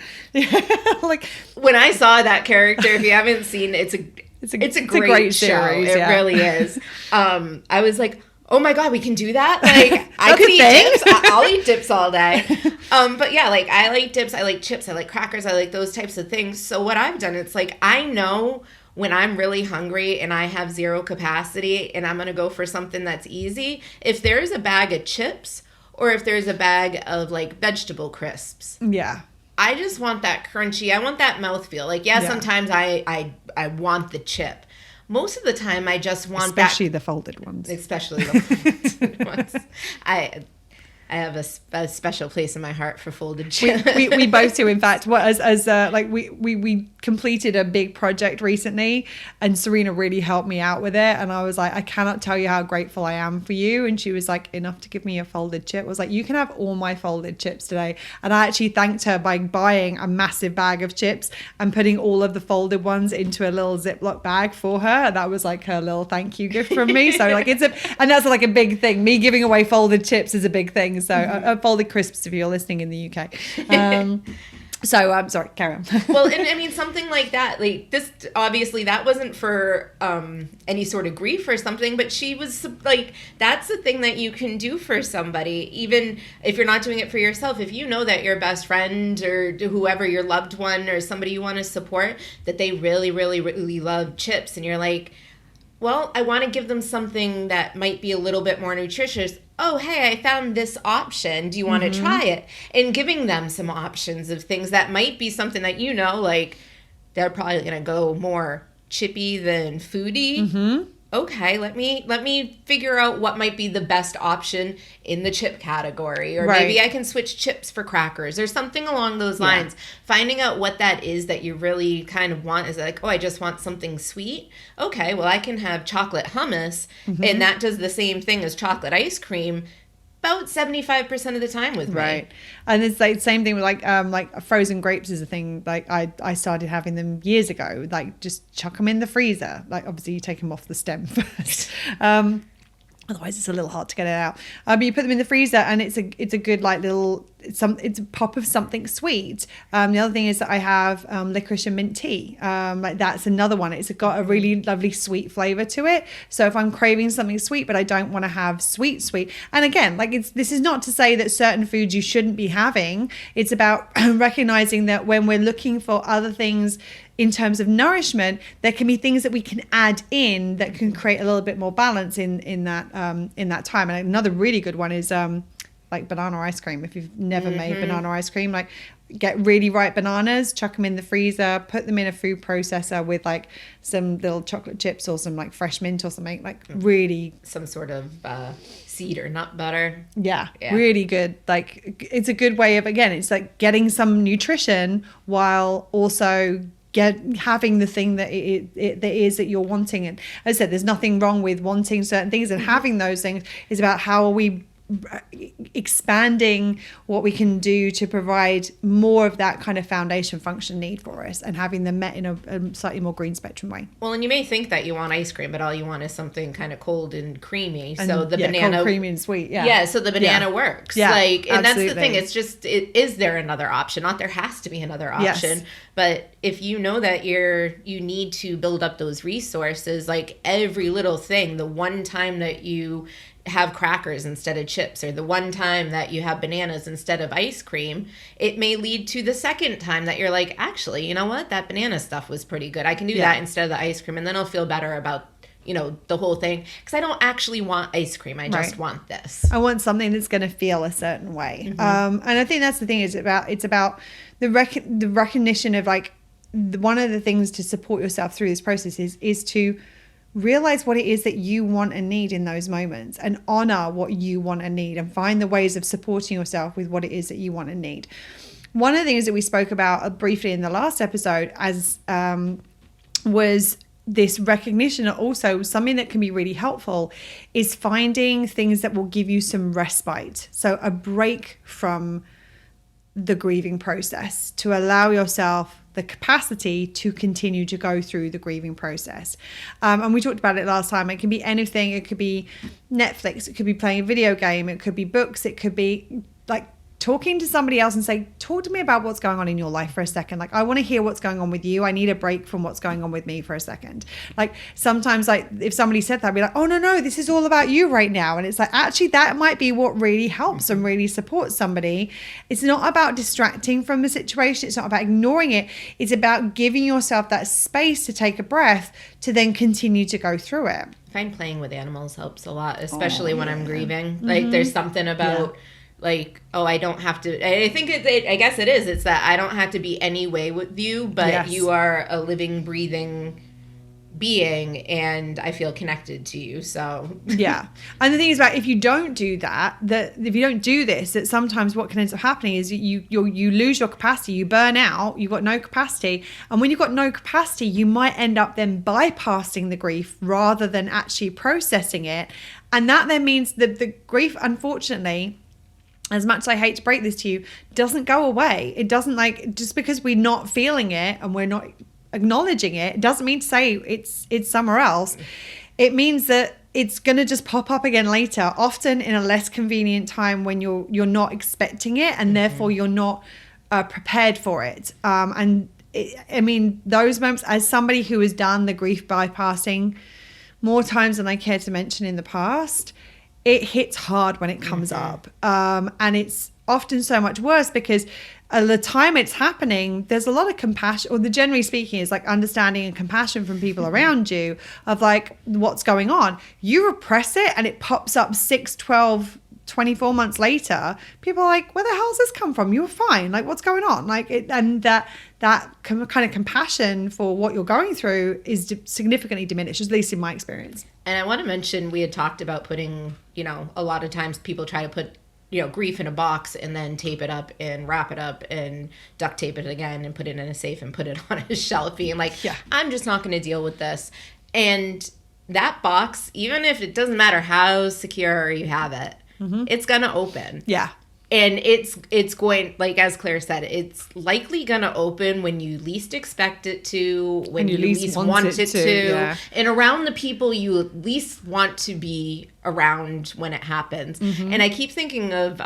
Like when I saw that character, if you haven't seen it, it's a great show. Series, it really is. I was like, oh my God, we can do that? Like, I could eat dips. I'll eat dips all day. But yeah, like, I like dips. I like chips. I like crackers. I like those types of things. So what I've done, it's like, I know when I'm really hungry and I have zero capacity and I'm going to go for something that's easy, if there's a bag of chips or if there's a bag of, like, vegetable crisps. Yeah. I just want that crunchy. I want that mouthfeel. Like, yeah, sometimes I want the chip. Most of the time, I just want especially the folded ones. Especially the folded ones. I have a special place in my heart for folded chips. We both do. In fact, we completed a big project recently, and Serena really helped me out with it. And I was like, I cannot tell you how grateful I am for you. And she was like, enough to give me a folded chip. I was like, you can have all my folded chips today. And I actually thanked her by buying a massive bag of chips and putting all of the folded ones into a little Ziploc bag for her. And that was like her little thank you gift from me. So like and that's like a big thing. Me giving away folded chips is a big thing. So folded crisps if you're listening in the UK. So I'm sorry, carry on. Well, and I mean, something like that, like this, obviously that wasn't for any sort of grief or something, but she was like, that's the thing that you can do for somebody, even if you're not doing it for yourself. If you know that your best friend or whoever, your loved one or somebody you want to support, that they really, really, really love chips, and you're like, well, I want to give them something that might be a little bit more nutritious. Oh, hey, I found this option. Do you want to try it? And giving them some options of things that might be something that, you know, like, they're probably going to go more chippy than foodie. Okay, let me figure out what might be the best option in the chip category. Or maybe I can switch chips for crackers or something along those lines. Finding out what that is that you really kind of want is like, oh, I just want something sweet. Okay, well, I can have chocolate hummus, and that does the same thing as chocolate ice cream about 75% of the time with me. Right. And it's like the same thing with like frozen grapes is a thing. Like I started having them years ago. Like just chuck them in the freezer. Like obviously you take them off the stem first. Otherwise, it's a little hard to get it out. You put them in the freezer, and it's a good like little it's a pop of something sweet. The other thing is that I have licorice and mint tea. Like that's another one. It's got a really lovely sweet flavor to it. So if I'm craving something sweet, but I don't want to have sweet, and again, like this is not to say that certain foods you shouldn't be having. It's about recognizing that when we're looking for other things in terms of nourishment, there can be things that we can add in that can create a little bit more balance in that time. And another really good one is like banana ice cream. If you've never made banana ice cream, like get really ripe bananas, chuck them in the freezer, put them in a food processor with like some little chocolate chips or some like fresh mint or something, like really some sort of seed or nut butter. Yeah, really good. Like it's a good way of, again, it's like getting some nutrition while also having the thing that that you're wanting. And as I said, there's nothing wrong with wanting certain things, and having those things is about how are we expanding what we can do to provide more of that kind of foundation function need for us, and having them met in a slightly more green spectrum way. Well, and you may think that you want ice cream, but all you want is something kind of cold and creamy. So the banana, cold, creamy and sweet. So the banana works. Yeah, like, and absolutely. that's the thing. It's just, is there another option? Not there has to be another option, but if you know that you need to build up those resources, like every little thing, the one time that you have crackers instead of chips, or the one time that you have bananas instead of ice cream, it may lead to the second time that you're like, actually, you know what, that banana stuff was pretty good, I can do that instead of the ice cream, and then I'll feel better about the whole thing, because I don't actually want ice cream, I just want this. I want something that's going to feel a certain way. And I think that's the thing, it's about the recognition of like, one of the things to support yourself through this process is to realize what it is that you want and need in those moments, and honor what you want and need, and find the ways of supporting yourself with what it is that you want and need. One of the things that we spoke about briefly in the last episode was this recognition, also something that can be really helpful is finding things that will give you some respite. So a break from the grieving process, to allow yourself the capacity to continue to go through the grieving process. And we talked about it last time. It can be anything. It could be Netflix. It could be playing a video game. It could be books. It could be like talking to somebody else and say, talk to me about what's going on in your life for a second. Like, I want to hear what's going on with you. I need a break from what's going on with me for a second. Like sometimes, like if somebody said that, I'd be like, oh no, this is all about you right now. And it's like, actually that might be what really helps and really supports somebody. It's not about distracting from the situation. It's not about ignoring it. It's about giving yourself that space to take a breath to then continue to go through it. I find playing with animals helps a lot, especially when I'm grieving. Like there's something about like, oh, I don't have to, I think I guess it is, it's that I don't have to be any way with you, but you are a living, breathing being, and I feel connected to you. So yeah. And the thing is, about if you don't do that if you don't do this, that sometimes what can end up happening is you lose your capacity, you burn out, you've got no capacity. And when you've got no capacity, you might end up then bypassing the grief rather than actually processing it. And that then means that the grief, unfortunately, as much as I hate to break this to you, doesn't go away. It doesn't, like, just because we're not feeling it and we're not acknowledging it doesn't mean to say it's somewhere else. It means that it's going to just pop up again later, often in a less convenient time when you're not expecting it, and therefore you're not prepared for it. I mean, those moments, as somebody who has done the grief bypassing more times than I care to mention in the past, it hits hard when it comes up. And it's often so much worse because at the time it's happening, there's a lot of compassion, or the generally speaking is like understanding and compassion from people around you of like, what's going on. You repress it and it pops up 6, 12, 24 months later. People are like, where the hell has this come from? You were fine. Like, what's going on? Like, and that kind of compassion for what you're going through is significantly diminished, at least in my experience. And I want to mention, we had talked about putting, a lot of times people try to put, grief in a box and then tape it up and wrap it up and duct tape it again and put it in a safe and put it on a shelf, being like, I'm just not going to deal with this. And that box, even if it doesn't matter how secure you have it, it's going to open. Yeah. And it's going, like as Claire said, it's likely going to open when you least expect it to, when you least want it to, yeah. and around the people you least want to be around when it happens. Mm-hmm. And I keep thinking of,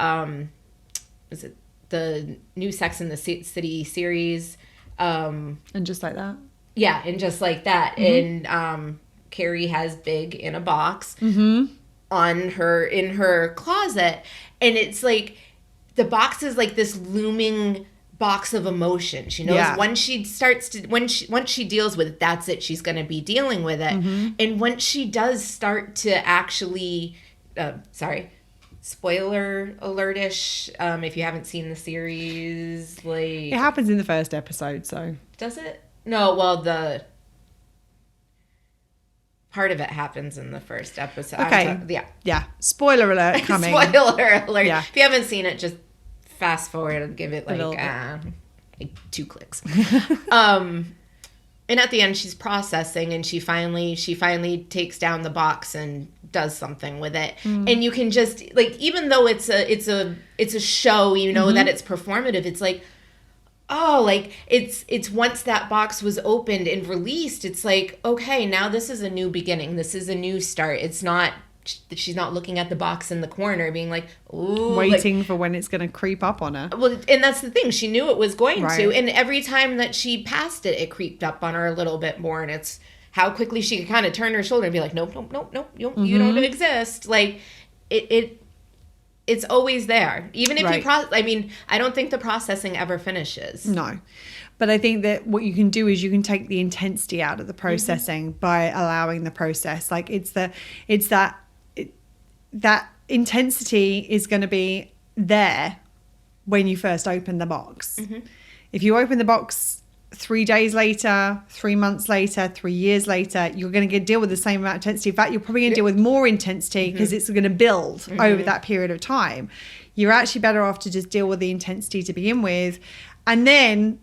is it the new Sex and the City series? And Just Like That. Yeah, and Just Like That. Mm-hmm. And Carrie has Big in a box Mm-hmm. in her closet, and it's like, the box is like this looming box of emotion. She knows once she deals with it, that's it. She's going to be dealing with it. Mm-hmm. And once she does start to actually, spoiler alert-ish, if you haven't seen the series, like... It happens in the first episode, so... Does it? No, well, the... Part of it happens in the first episode. Okay. Yeah. Spoiler alert coming. Spoiler alert. Yeah. If you haven't seen it, just fast forward and give it like 2 clicks. And at the end, she's processing, and she finally takes down the box and does something with it. And you can just, like, even though it's a show, you know, that it's performative, it's like, oh, like, it's once that box was opened and released, it's like, okay, now this is a new beginning. This is a new start. It's not, she's not looking at the box in the corner being like, ooh. Waiting for when it's going to creep up on her. Well, and that's the thing. She knew it was going Right. to. And every time that she passed it, it creeped up on her a little bit more. And it's how quickly she could kind of turn her shoulder and be like, nope, you don't exist. Like, it's always there. Even if Right. I don't think the processing ever finishes. No. But I think that what you can do is you can take the intensity out of the processing by allowing the process. Like, that intensity is going to be there when you first open the box. If you open the box 3 days later, 3 months later, 3 years later, you're going to deal with the same amount of intensity. In fact, you're probably going to deal with more intensity because it's going to build over that period of time. You're actually better off to just deal with the intensity to begin with. And then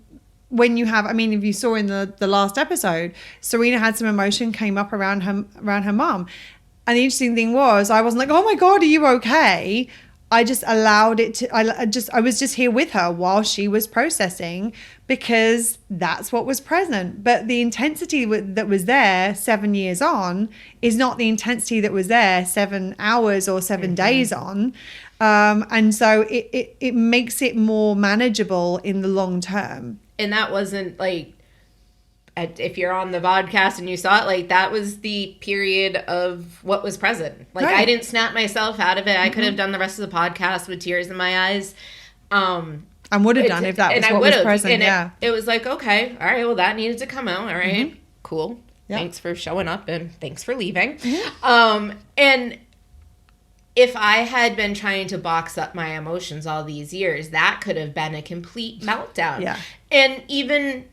when you have, if you saw in the last episode, Serena had some emotion came up around her mum. And the interesting thing was, I wasn't like, oh my God, are you okay? I just allowed it to, I was just here with her while she was processing because that's what was present. But the intensity that was there 7 years on is not the intensity that was there 7 hours or 7 days on. And so it makes it more manageable in the long term. And that wasn't like, if you're on the podcast and you saw it, like, that was the period of what was present. Like, Right. I didn't snap myself out of it. I could have done the rest of the podcast with tears in my eyes. And would have done if that was what was present. And it was like, okay, all right, well, that needed to come out. All right, cool. Yep. Thanks for showing up and thanks for leaving. And if I had been trying to box up my emotions all these years, that could have been a complete meltdown. Yeah. And even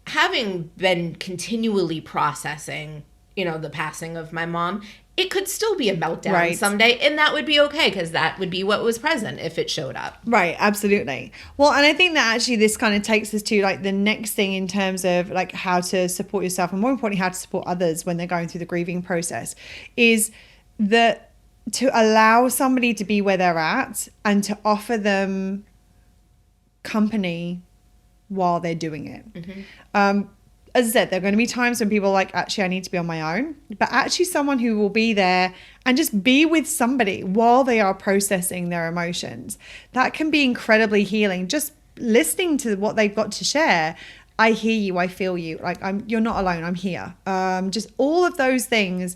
having been continually processing, the passing of my mom, it could still be a meltdown someday, and that would be okay because that would be what was present if it showed up. Right, absolutely. Well, and I think that actually this kind of takes us to like the next thing in terms of like how to support yourself and more importantly, how to support others when they're going through the grieving process is that to allow somebody to be where they're at and to offer them company while they're doing it. As I said, there are going to be times when people are like, actually, I need to be on my own. But actually someone who will be there and just be with somebody while they are processing their emotions, that can be incredibly healing. Just listening to what they've got to share. I hear you. I feel you. Like, you're not alone. I'm here. Just all of those things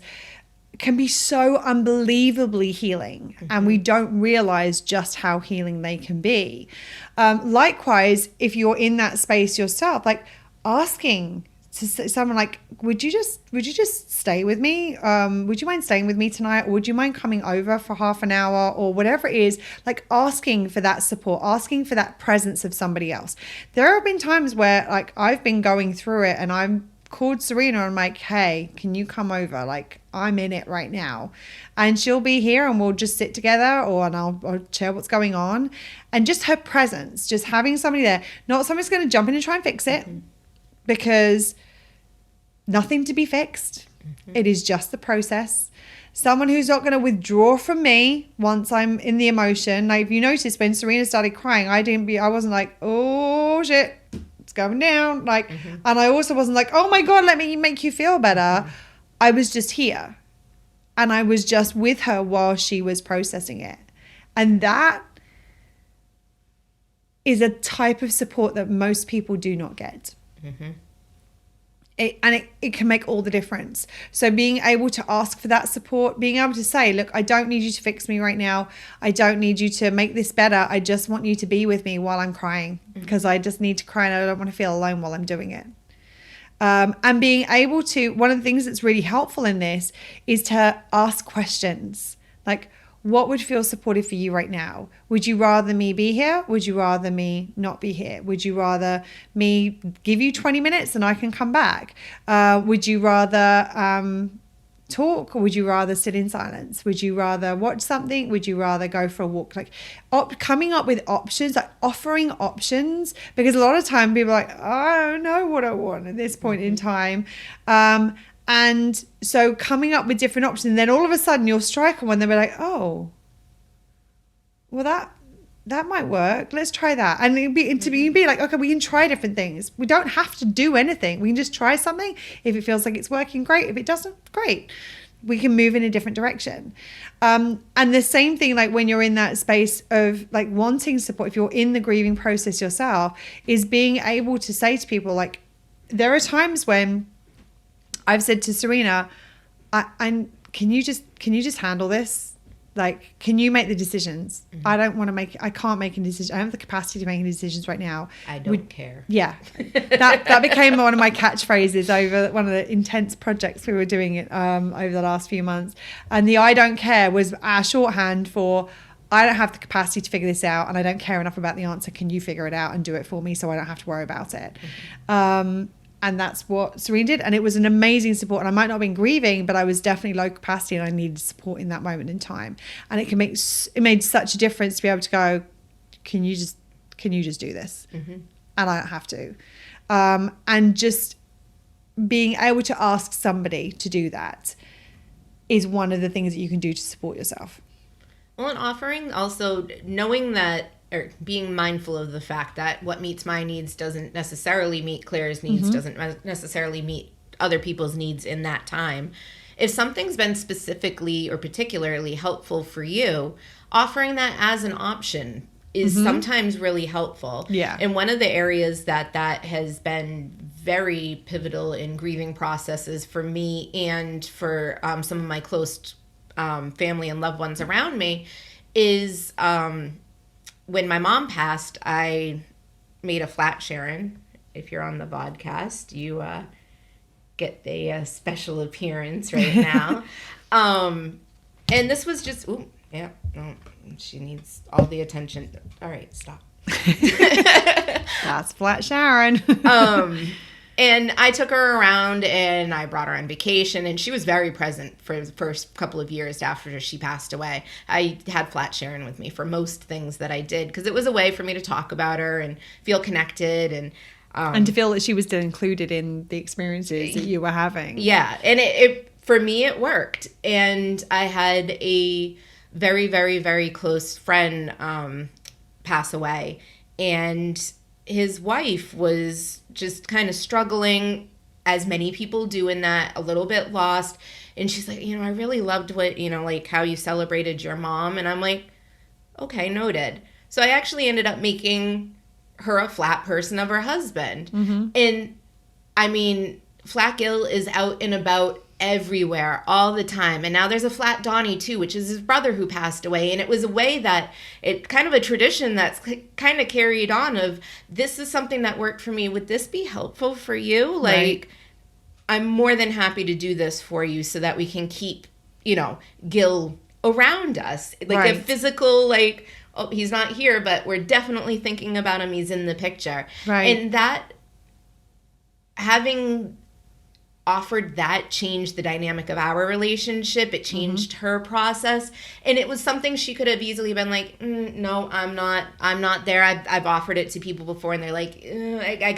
can be so unbelievably healing, and we don't realize just how healing they can be. Likewise, if you're in that space yourself, like asking to someone like, would you just stay with me? Would you mind staying with me tonight? Or would you mind coming over for half an hour or whatever it is? Like asking for that support, asking for that presence of somebody else. There have been times where like I've been going through it and I'm called Serena and I'm like, hey, can you come over? Like, I'm in it right now. And she'll be here and we'll just sit together and I'll share what's going on. And just her presence, just having somebody there, not somebody's going to jump in and try and fix it because nothing to be fixed. It is just the process. someone who's not going to withdraw from me once I'm in the emotion. Like, if you notice, when Serena started crying, I wasn't like, oh shit, it's going down. Like, and I also wasn't like, oh my God, let me make you feel better. I was just here. And I was just with her while she was processing it. And that is a type of support that most people do not get. It can make all the difference. So being able to ask for that support, being able to say, look, I don't need you to fix me right now. I don't need you to make this better. I just want you to be with me while I'm crying, because I just need to cry and I don't want to feel alone while I'm doing it. And being able to, one of the things that's really helpful in this is to ask questions. Like, what would feel supportive for you right now? Would you rather me be here? Would you rather me not be here? Would you rather me give you 20 minutes and I can come back? Would you rather talk, or would you rather sit in silence? Would you rather watch something? Would you rather go for a walk? Like, coming up with options, like offering options, because a lot of time people are like, I don't know what I want at this point in time. And so coming up with different options, and then all of a sudden you'll strike on one, they'll be like, oh, well, that might work. Let's try that. And you'd be like, okay, we can try different things. We don't have to do anything. We can just try something. If it feels like it's working, great. If it doesn't, great. We can move in a different direction. And the same thing, like when you're in that space of like wanting support, if you're in the grieving process yourself, is being able to say to people, like, there are times when I've said to Serena, can you just handle this? Like, can you make the decisions? I can't make any decisions. I don't have the capacity to make any decisions right now. I don't care. Yeah. That became one of my catchphrases over one of the intense projects we were doing over the last few months. And the I don't care was our shorthand for, I don't have the capacity to figure this out, and I don't care enough about the answer. Can you figure it out and do it for me so I don't have to worry about it? And that's what Serena did. And it was an amazing support. And I might not have been grieving, but I was definitely low capacity and I needed support in that moment in time. And it made such a difference to be able to go, can you just do this? And I don't have to. And just being able to ask somebody to do that is one of the things that you can do to support yourself. Well, and offering also, knowing that, or being mindful of the fact that what meets my needs doesn't necessarily meet Claire's needs, doesn't necessarily meet other people's needs in that time. If something's been specifically or particularly helpful for you, offering that as an option is sometimes really helpful. Yeah. And one of the areas that has been very pivotal in grieving processes for me and for some of my close family and loved ones around me is when my mom passed, I made a flat Sharon. If you're on the podcast, you get a special appearance right now. And this was just, she needs all the attention. All right, stop. That's flat Sharon. And I took her around and I brought her on vacation, and she was very present for the first couple of years after she passed away. I had flat Sharon with me for most things that I did because it was a way for me to talk about her and feel connected and to feel that she was still included in the experiences that you were having. Yeah. And it for me, it worked. And I had a very, very, very close friend pass away, and his wife was just kind of struggling, as many people do in that, a little bit lost. And she's like, I really loved what, like how you celebrated your mom. And I'm like, okay, noted. So I actually ended up making her a flat person of her husband. And I mean, Flat Gil is out and about everywhere all the time. And now there's a flat Donnie too, which is his brother who passed away. And it was a way that it kind of a tradition that's kind of carried on of, this is something that worked for me. Would this be helpful for you? Like, right. I'm more than happy to do this for you so that we can keep, Gil around us. Like right. A physical, like, oh, he's not here, but we're definitely thinking about him. He's in the picture. Right. And that, having offered that, changed the dynamic of our relationship. It changed her process, and it was something she could have easily been like, no, I'm not there. I've offered it to people before, and they're like,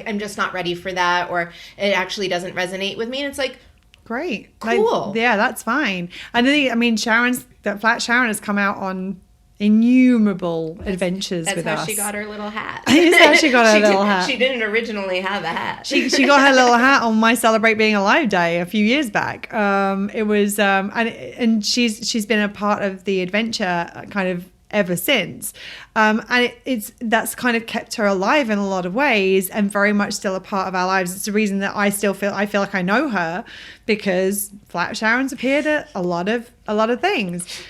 I'm just not ready for that, or it actually doesn't resonate with me. And it's like, great. Cool. Yeah, that's fine. And I mean, Flat Sharon has come out on innumerable adventures with us. That's how she got her little hat. That's how she got her little hat. She didn't originally have a hat. She got her little hat on my Celebrate Being Alive Day a few years back. It was and she's been a part of the adventure kind of ever since. And that's kind of kept her alive in a lot of ways and very much still a part of our lives. It's the reason that I feel like I know her, because Flat Sharon's appeared at a lot of things.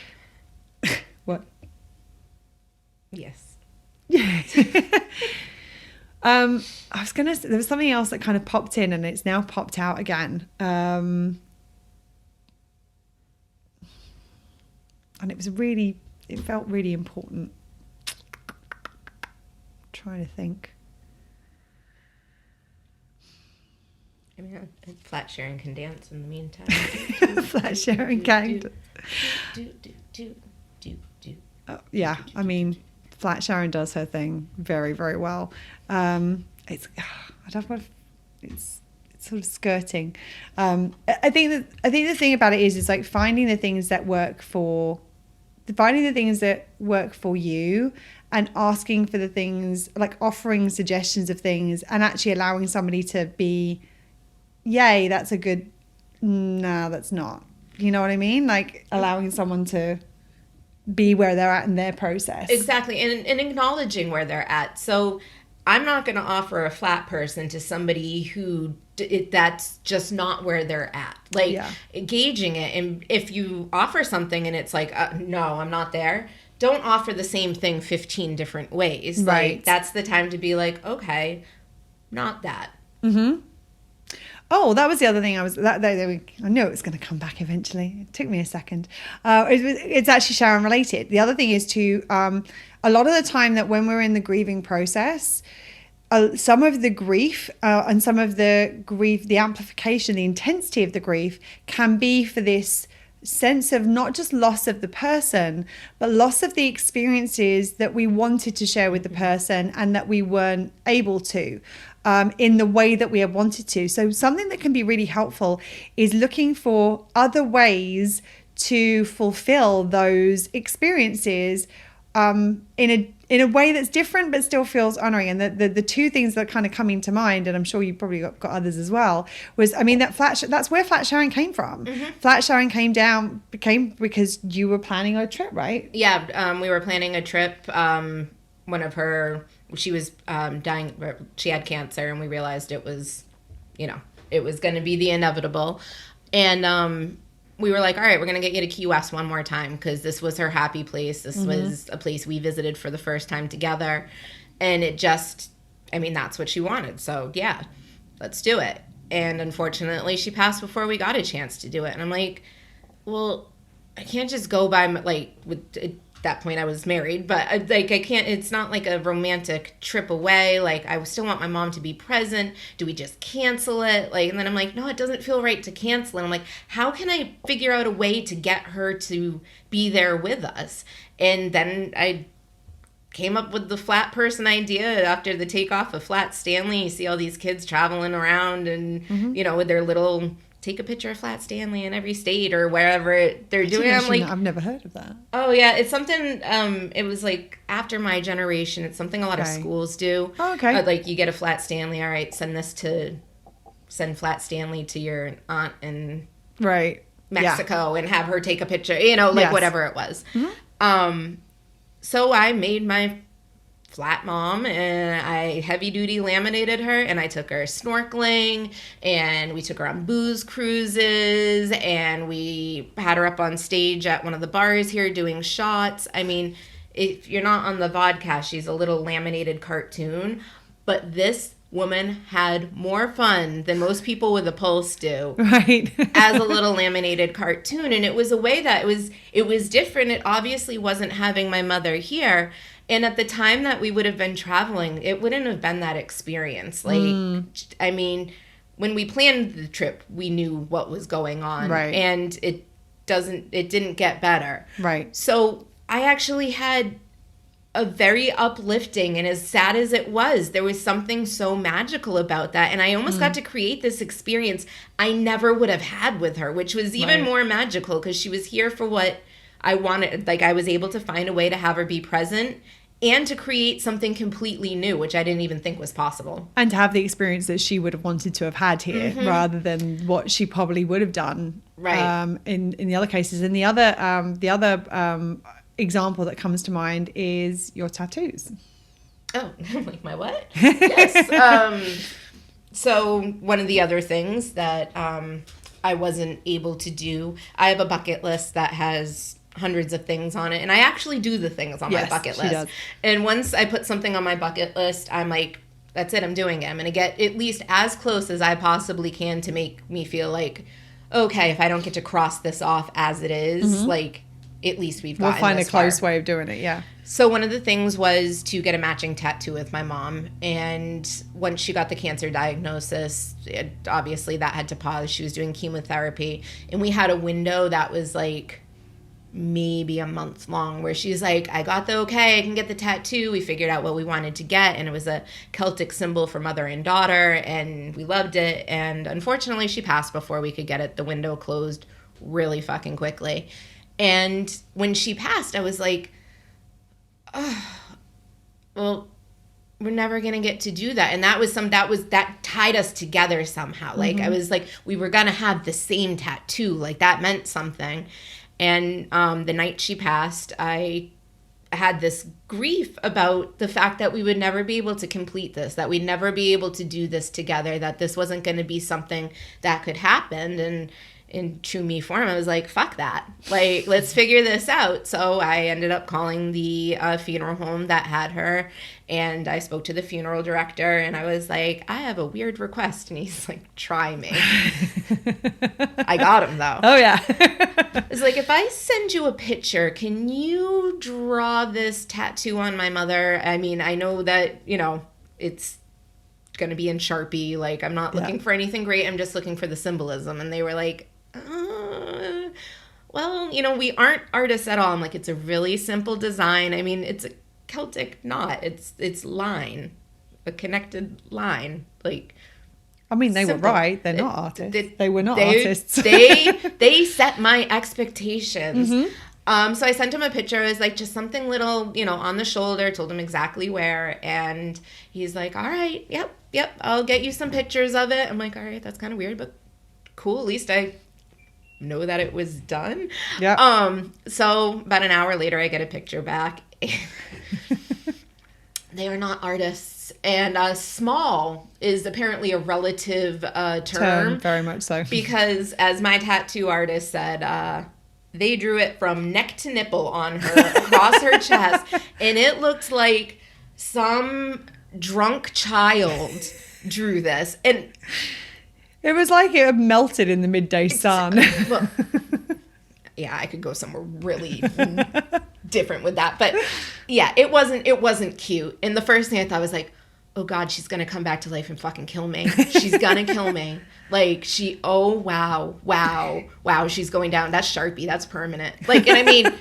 What? Yes. Yeah. I was gonna say, there was something else that kind of popped in and it's now popped out again. And it felt really important. I'm trying to think. I mean, Flat Sharon can dance in the meantime. Flat Sharon can. Yeah, I mean, Flat Sharon does her thing very, very well. It's sort of skirting. I think the thing about it is like finding the things that work for you and asking for the things, like offering suggestions of things and actually allowing somebody to be, yay, that's a good, no, that's not. You know what I mean? Like allowing someone to be where they're at in their process. Exactly. And acknowledging where they're at. So I'm not going to offer a flat person to somebody who that's just not where they're at. Like gauging it. And if you offer something and it's like, no, I'm not there. Don't offer the same thing 15 different ways. Right. Like that's the time to be like, okay, not that. Mm-hmm. Oh, that was the other thing I knew it was going to come back eventually. It took me a second. It's actually Sharon related. The other thing is a lot of the time that when we're in the grieving process, some of the grief and some of the grief, the amplification, the intensity of the grief can be for this sense of not just loss of the person, but loss of the experiences that we wanted to share with the person and that we weren't able to. In the way that we have wanted to. So something that can be really helpful is looking for other ways to fulfill those experiences in a way that's different but still feels honoring. And the two things that are kind of coming to mind, and I'm sure you probably got others as well, was, I mean, that's where Flat Sharon came from. Mm-hmm. Flat Sharon came because you were planning a trip, right? Yeah, we were planning a trip. She was dying. She had cancer, and we realized it was going to be the inevitable. And we were like, all right, we're going to get you to Key West one more time because this was her happy place. This was a place we visited for the first time together. And it just, I mean, that's what she wanted. So, yeah, let's do it. And unfortunately, she passed before we got a chance to do it. And I'm like, well, I can't just go by, like, with... that point I was married, but I can't, it's not like a romantic trip away. Like I still want my mom to be present. Do we just cancel it? Like, and then I'm like, no, it doesn't feel right to cancel it. I'm like, how can I figure out a way to get her to be there with us? And then I came up with the flat person idea after the takeoff of Flat Stanley. You see all these kids traveling around and, with their little... take a picture of Flat Stanley in every state or wherever they're doing. I'm like, I've never heard of that. Oh yeah, it's something. It was like after my generation. It's something a lot of schools do. Oh, okay. Like you get a Flat Stanley. All right, send Flat Stanley to your aunt in Mexico and have her take a picture. Whatever it was. Mm-hmm. So I made my flat mom and I heavy duty laminated her and I took her snorkeling and we took her on booze cruises and we had her up on stage at one of the bars here doing shots. I mean, if you're not on the vodcast, she's a little laminated cartoon, but this woman had more fun than most people with a pulse do. Right. As a little laminated cartoon. And it was a way that it was different. It obviously wasn't having my mother here. And at the time that we would have been traveling, it wouldn't have been that experience. Like, I mean, when we planned the trip, we knew what was going on. Right. And it didn't get better. Right. So I actually had a very uplifting, and as sad as it was, there was something so magical about that. And I almost got to create this experience I never would have had with her, which was even more magical because she was here for what I wanted. Like, I was able to find a way to have her be present and to create something completely new, which I didn't even think was possible. And to have the experience that she would have wanted to have had here rather than what she probably would have done in the other cases. And the other example that comes to mind is your tattoos. Oh, like my what? Yes. So one of the other things that I wasn't able to do, I have a bucket list that has hundreds of things on it, and I actually do the things on my bucket list. Does. And once I put something on my bucket list, I'm like, that's it, I'm doing it. I'm going to get at least as close as I possibly can to make me feel like, okay, if I don't get to cross this off as it is, like, at least we'll find a close way of doing it. Yeah. So one of the things was to get a matching tattoo with my mom, and once she got the cancer diagnosis, obviously that had to pause. She was doing chemotherapy, and we had a window that was like maybe a month long where she's like, I got the okay, I can get the tattoo. We figured out what we wanted to get, and it was a Celtic symbol for mother and daughter, and we loved it. And unfortunately she passed before we could get it. The window closed really fucking quickly. And when she passed, I was like, oh, well, we're never going to get to do that. And that tied us together somehow. Like, I was like, we were going to have the same tattoo. Like, that meant something. And the night she passed, I had this grief about the fact that we would never be able to complete this, that we'd never be able to do this together, that this wasn't going to be something that could happen. And in true me form, I was like, fuck that. Like, let's figure this out. So I ended up calling the funeral home that had her, and I spoke to the funeral director, and I was like, I have a weird request. And he's like, try me. I got him, though. Oh, yeah. It's like, if I send you a picture, can you draw this tattoo on my mother? I mean, I know that, you know, it's going to be in Sharpie. Like, I'm not looking for anything great. I'm just looking for the symbolism. And they were like, well, you know, we aren't artists at all. I'm like, it's a really simple design. I mean, it's a Celtic knot. It's line, a connected line. Like, I mean, they simple. Were right. They're not artists. They were not artists. They set my expectations. So I sent him a picture. It was like just something little, you know, on the shoulder. Told him exactly where, and he's like, "All right, yep, I'll get you some pictures of it." I'm like, "All right, that's kind of weird, but cool. At least I know that it was done." Yeah. So about an hour later, I get a picture back. They are not artists, and small is apparently a relative term. Very much so. Because as my tattoo artist said, they drew it from neck to nipple on her, across her chest, and it looked like some drunk child drew this. And it was like it had melted in the midday sun. Well, yeah, I could go somewhere really different with that. But yeah, it wasn't cute. And the first thing I thought was like, oh God, she's going to come back to life and fucking kill me. She's going to kill me. Like, oh, wow, she's going down. That's Sharpie. That's permanent. Like, and I mean,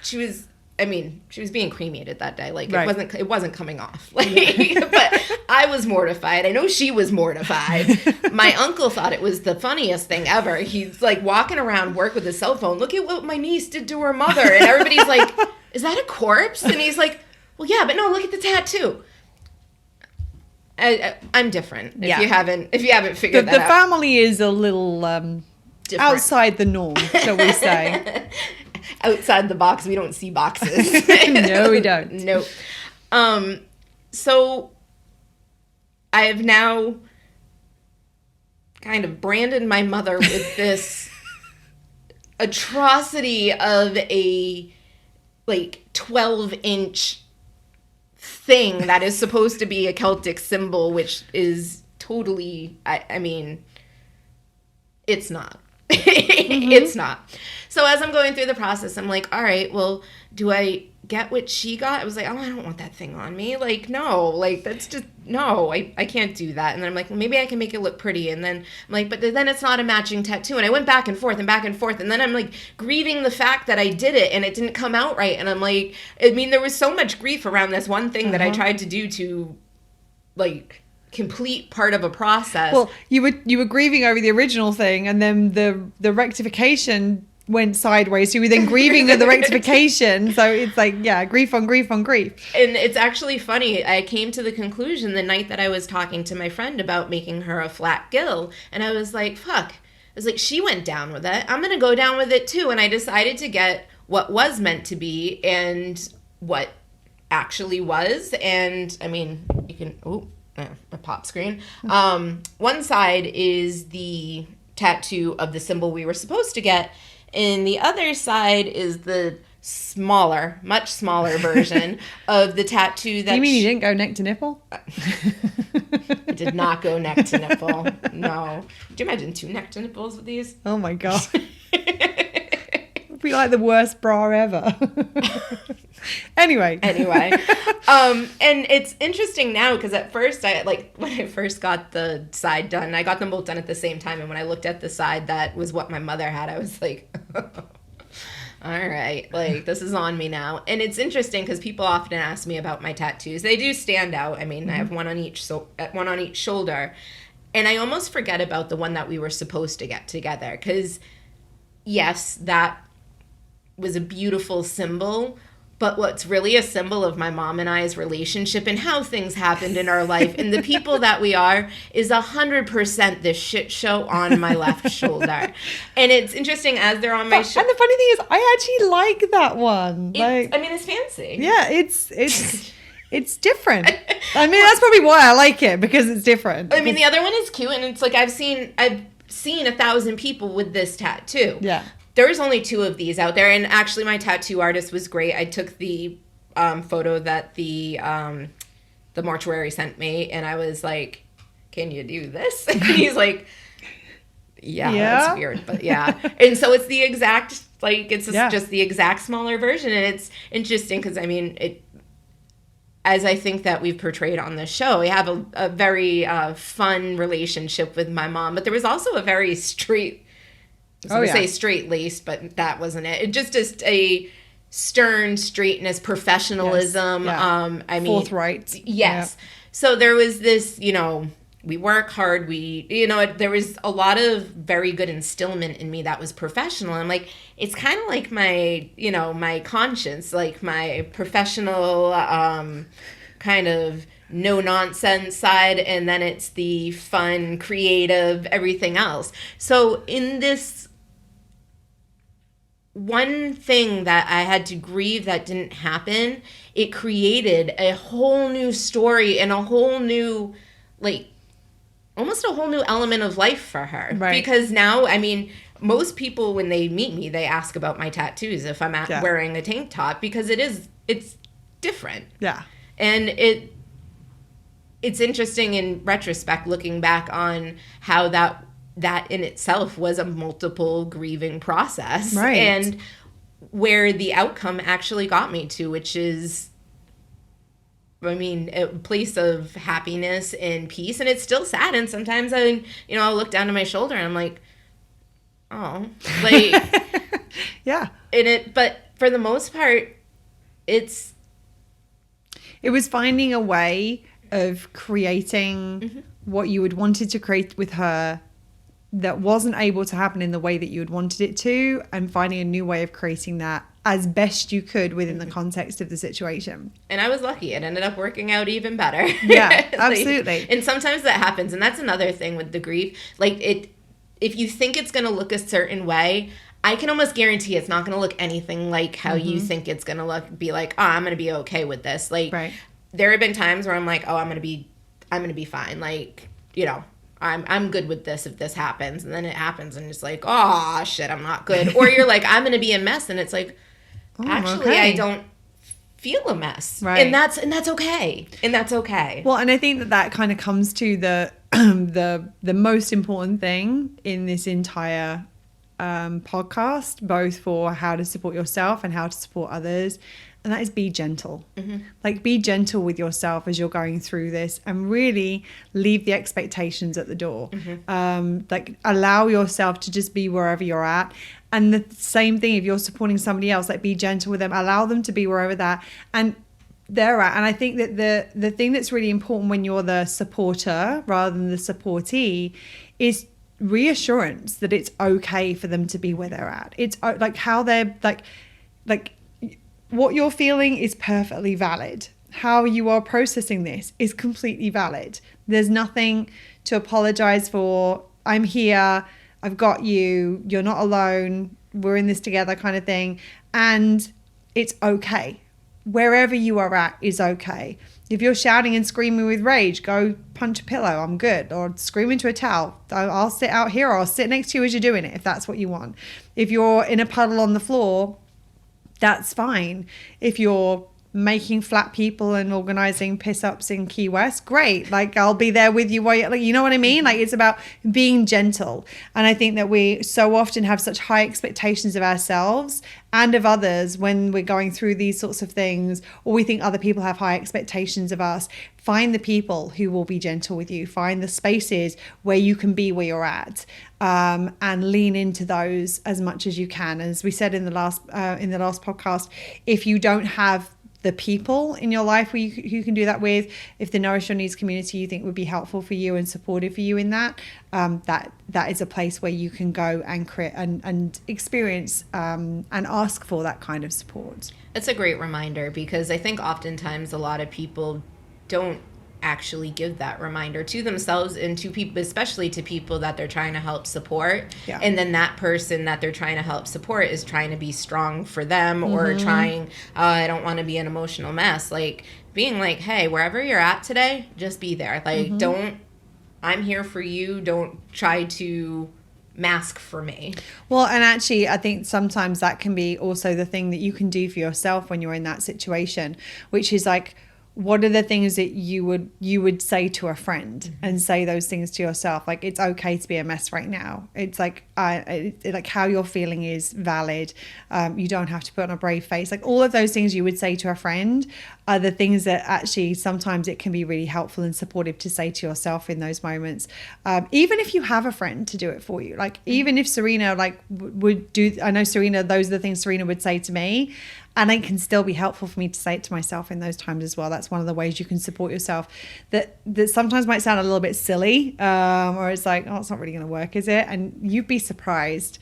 she was being cremated that day. Like, right. It wasn't coming off. Like, but I was mortified. I know she was mortified. My uncle thought it was the funniest thing ever. He's like walking around work with his cell phone. Look at what my niece did to her mother. And everybody's like, is that a corpse? And he's like, well, yeah, but no, look at the tattoo. I'm different. If you haven't figured that out. The family is a little outside the norm, shall we say. Outside the box, we don't see boxes. No, we don't. Nope. So I have now kind of branded my mother with this atrocity of a 12-inch thing that is supposed to be a Celtic symbol, which is totally, I mean, it's not. It's not. So as I'm going through the process, I'm like, all right, well, do I get what she got? I was like, oh, I don't want that thing on me. Like, no, like, that's just, no, I can't do that. And then I'm like, well, maybe I can make it look pretty. And then I'm like, but then it's not a matching tattoo. And I went back and forth and back and forth. And then I'm like grieving the fact that I did it and it didn't come out right. And I'm like, I mean, there was so much grief around this one thing that I tried to do to, like, complete part of a process. Well, you were grieving over the original thing, and then the rectification went sideways. So you were then grieving at the rectification. So it's like, yeah, grief on grief on grief. And it's actually funny. I came to the conclusion the night that I was talking to my friend about making her a flat gill, and I was like, fuck. I was like, she went down with it. I'm gonna go down with it too. And I decided to get what was meant to be and what actually was. And I mean, you can a pop screen. One side is the tattoo of the symbol we were supposed to get, and the other side is the much smaller version of the tattoo that... You mean you didn't go neck to nipple? I did not go neck to nipple. No. Do you imagine 2 neck to nipples with these? Oh my God. It'd be like the worst bra ever. Anyway. And it's interesting now because at first when I first got the side done, I got them both done at the same time. And when I looked at the side that was what my mother had, I was like, all right, like, this is on me now. And it's interesting because people often ask me about my tattoos. They do stand out. I mean, I have one on each shoulder. And I almost forget about the one that we were supposed to get together because, yes, that was a beautiful symbol. But what's really a symbol of my mom and I's relationship and how things happened in our life and the people that we are is 100% this shit show on my left shoulder. And it's interesting as they're on my shoulder. And the funny thing is, I actually like that one. It's fancy. Yeah, it's different. I mean, that's probably why I like it, because it's different. I mean, the other one is cute, and it's like I've seen 1,000 people with this tattoo. Yeah. There's only 2 of these out there, and actually my tattoo artist was great. I took the photo that the mortuary sent me, and I was like, can you do this? And he's like, yeah, that's weird, but yeah. And so it's the exact, like, it's just the exact smaller version, and it's interesting because, I mean, as I think that we've portrayed on this show, we have a very fun relationship with my mom, but there was also a very straight... I was going to say straight-laced, but that wasn't it. It just a stern straightness, professionalism. Yes. Yeah. I mean, forthright. Yes. Yeah. So there was this, we work hard. There was a lot of very good instillment in me that was professional. I'm like, it's kind of like my, my conscience, like my professional kind of no nonsense side, and then it's the fun, creative, everything else. So in this one thing that I had to grieve that didn't happen, it created a whole new story and a whole new, like, almost a whole new element of life for her. Right. Because now, I mean, most people, when they meet me, they ask about my tattoos if I'm wearing a tank top, because it's different. Yeah. And it's interesting in retrospect, looking back on how that in itself was a multiple grieving process. Right. And where the outcome actually got me to, which is, I mean, a place of happiness and peace. And it's still sad. And sometimes I'll look down to my shoulder and I'm like, oh, like, yeah. But for the most part, it was finding a way of creating what you had wanted to create with her that wasn't able to happen in the way that you had wanted it to, and finding a new way of creating that as best you could within the context of the situation. And I was lucky. It ended up working out even better. Yeah, absolutely. And sometimes that happens. And that's another thing with the grief. Like, if you think it's going to look a certain way, I can almost guarantee it's not going to look anything like how you think it's going to look. Be like, oh, I'm going to be okay with this. Like, right. There have been times where I'm like, oh, I'm going to be fine. Like, I'm good with this if this happens. And then it happens and it's like, oh, shit, I'm not good. Or you're like, I'm going to be a mess. And it's like, actually, okay. I don't feel a mess. Right. And that's okay. And that's okay. Well, and I think that kind of comes to the most important thing in this entire podcast, both for how to support yourself and how to support others. And that is be gentle. Like, be gentle with yourself as you're going through this, and really leave the expectations at the door. Like, allow yourself to just be wherever you're at. And the same thing, if you're supporting somebody else, like, be gentle with them, allow them to be wherever they're at. And I think that the thing that's really important when you're the supporter rather than the supportee is reassurance that it's okay for them to be where they're at. It's like how they're like what you're feeling is perfectly valid. How you are processing this is completely valid. There's nothing to apologize for. I'm here. I've got you. You're not alone. We're in this together, kind of thing. And it's okay. Wherever you are at is okay. If you're shouting and screaming with rage, go punch a pillow. I'm good. Or scream into a towel. I'll sit out here, or I'll sit next to you as you're doing it, if that's what you want. If you're in a puddle on the floor, that's fine. If you're making flat people and organizing piss ups in Key West, great. Like, I'll be there with you while you, like, you know what I mean? Like, it's about being gentle. And I think that we so often have such high expectations of ourselves and of others when we're going through these sorts of things, or we think other people have high expectations of us. Find the people who will be gentle with you. Find the spaces where you can be where you're at, and lean into those as much as you can. As we said in the last podcast, if you don't have the people in your life who you can do that with, if the Nourish Your Needs community you think would be helpful for you and supportive for you in that, that is a place where you can go and create and experience and ask for that kind of support. It's a great reminder, because I think oftentimes a lot of people don't actually give that reminder to themselves and to people, especially to people that they're trying to help support. Yeah. And then that person that they're trying to help support is trying to be strong for them, or trying, I don't want to be an emotional mess. Like, being like, hey, wherever you're at today, just be there. Like, I'm here for you. Don't try to mask for me. Well, and actually, I think sometimes that can be also the thing that you can do for yourself when you're in that situation, which is like, what are the things that you would say to a friend and say those things to yourself? Like, it's okay to be a mess right now. It's like, like how you're feeling is valid. You don't have to put on a brave face. Like, all of those things you would say to a friend are the things that actually sometimes it can be really helpful and supportive to say to yourself in those moments. Even if you have a friend to do it for you, like, even if Serena would do, I know Serena, those are the things Serena would say to me. And it can still be helpful for me to say it to myself in those times as well. That's one of the ways you can support yourself that sometimes might sound a little bit silly, or it's like, oh, it's not really going to work, is it? And you'd be surprised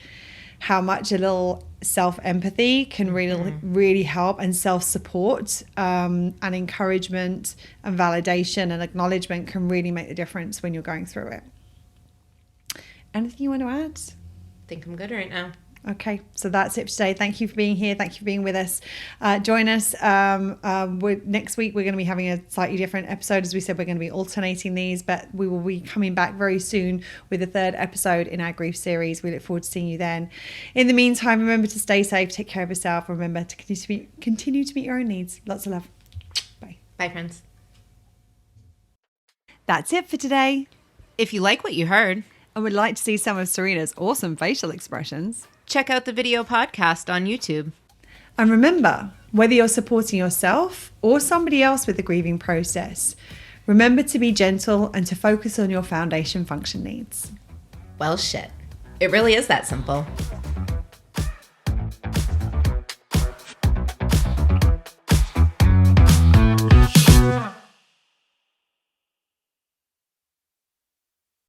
how much a little self-empathy can really help, and self-support and encouragement and validation and acknowledgement can really make the difference when you're going through it. Anything you want to add? I think I'm good right now. Okay, so that's it for today. Thank you for being here. Thank you for being with us. Join us. Next week, we're going to be having a slightly different episode. As we said, we're going to be alternating these, but we will be coming back very soon with a third episode in our grief series. We look forward to seeing you then. In the meantime, remember to stay safe, take care of yourself. Remember to continue to meet your own needs. Lots of love. Bye. Bye, friends. That's it for today. If you like what you heard and would like to see some of Serena's awesome facial expressions, check out the video podcast on YouTube. And remember, whether you're supporting yourself or somebody else with the grieving process, remember to be gentle and to focus on your foundation function needs. Well, shit. It really is that simple.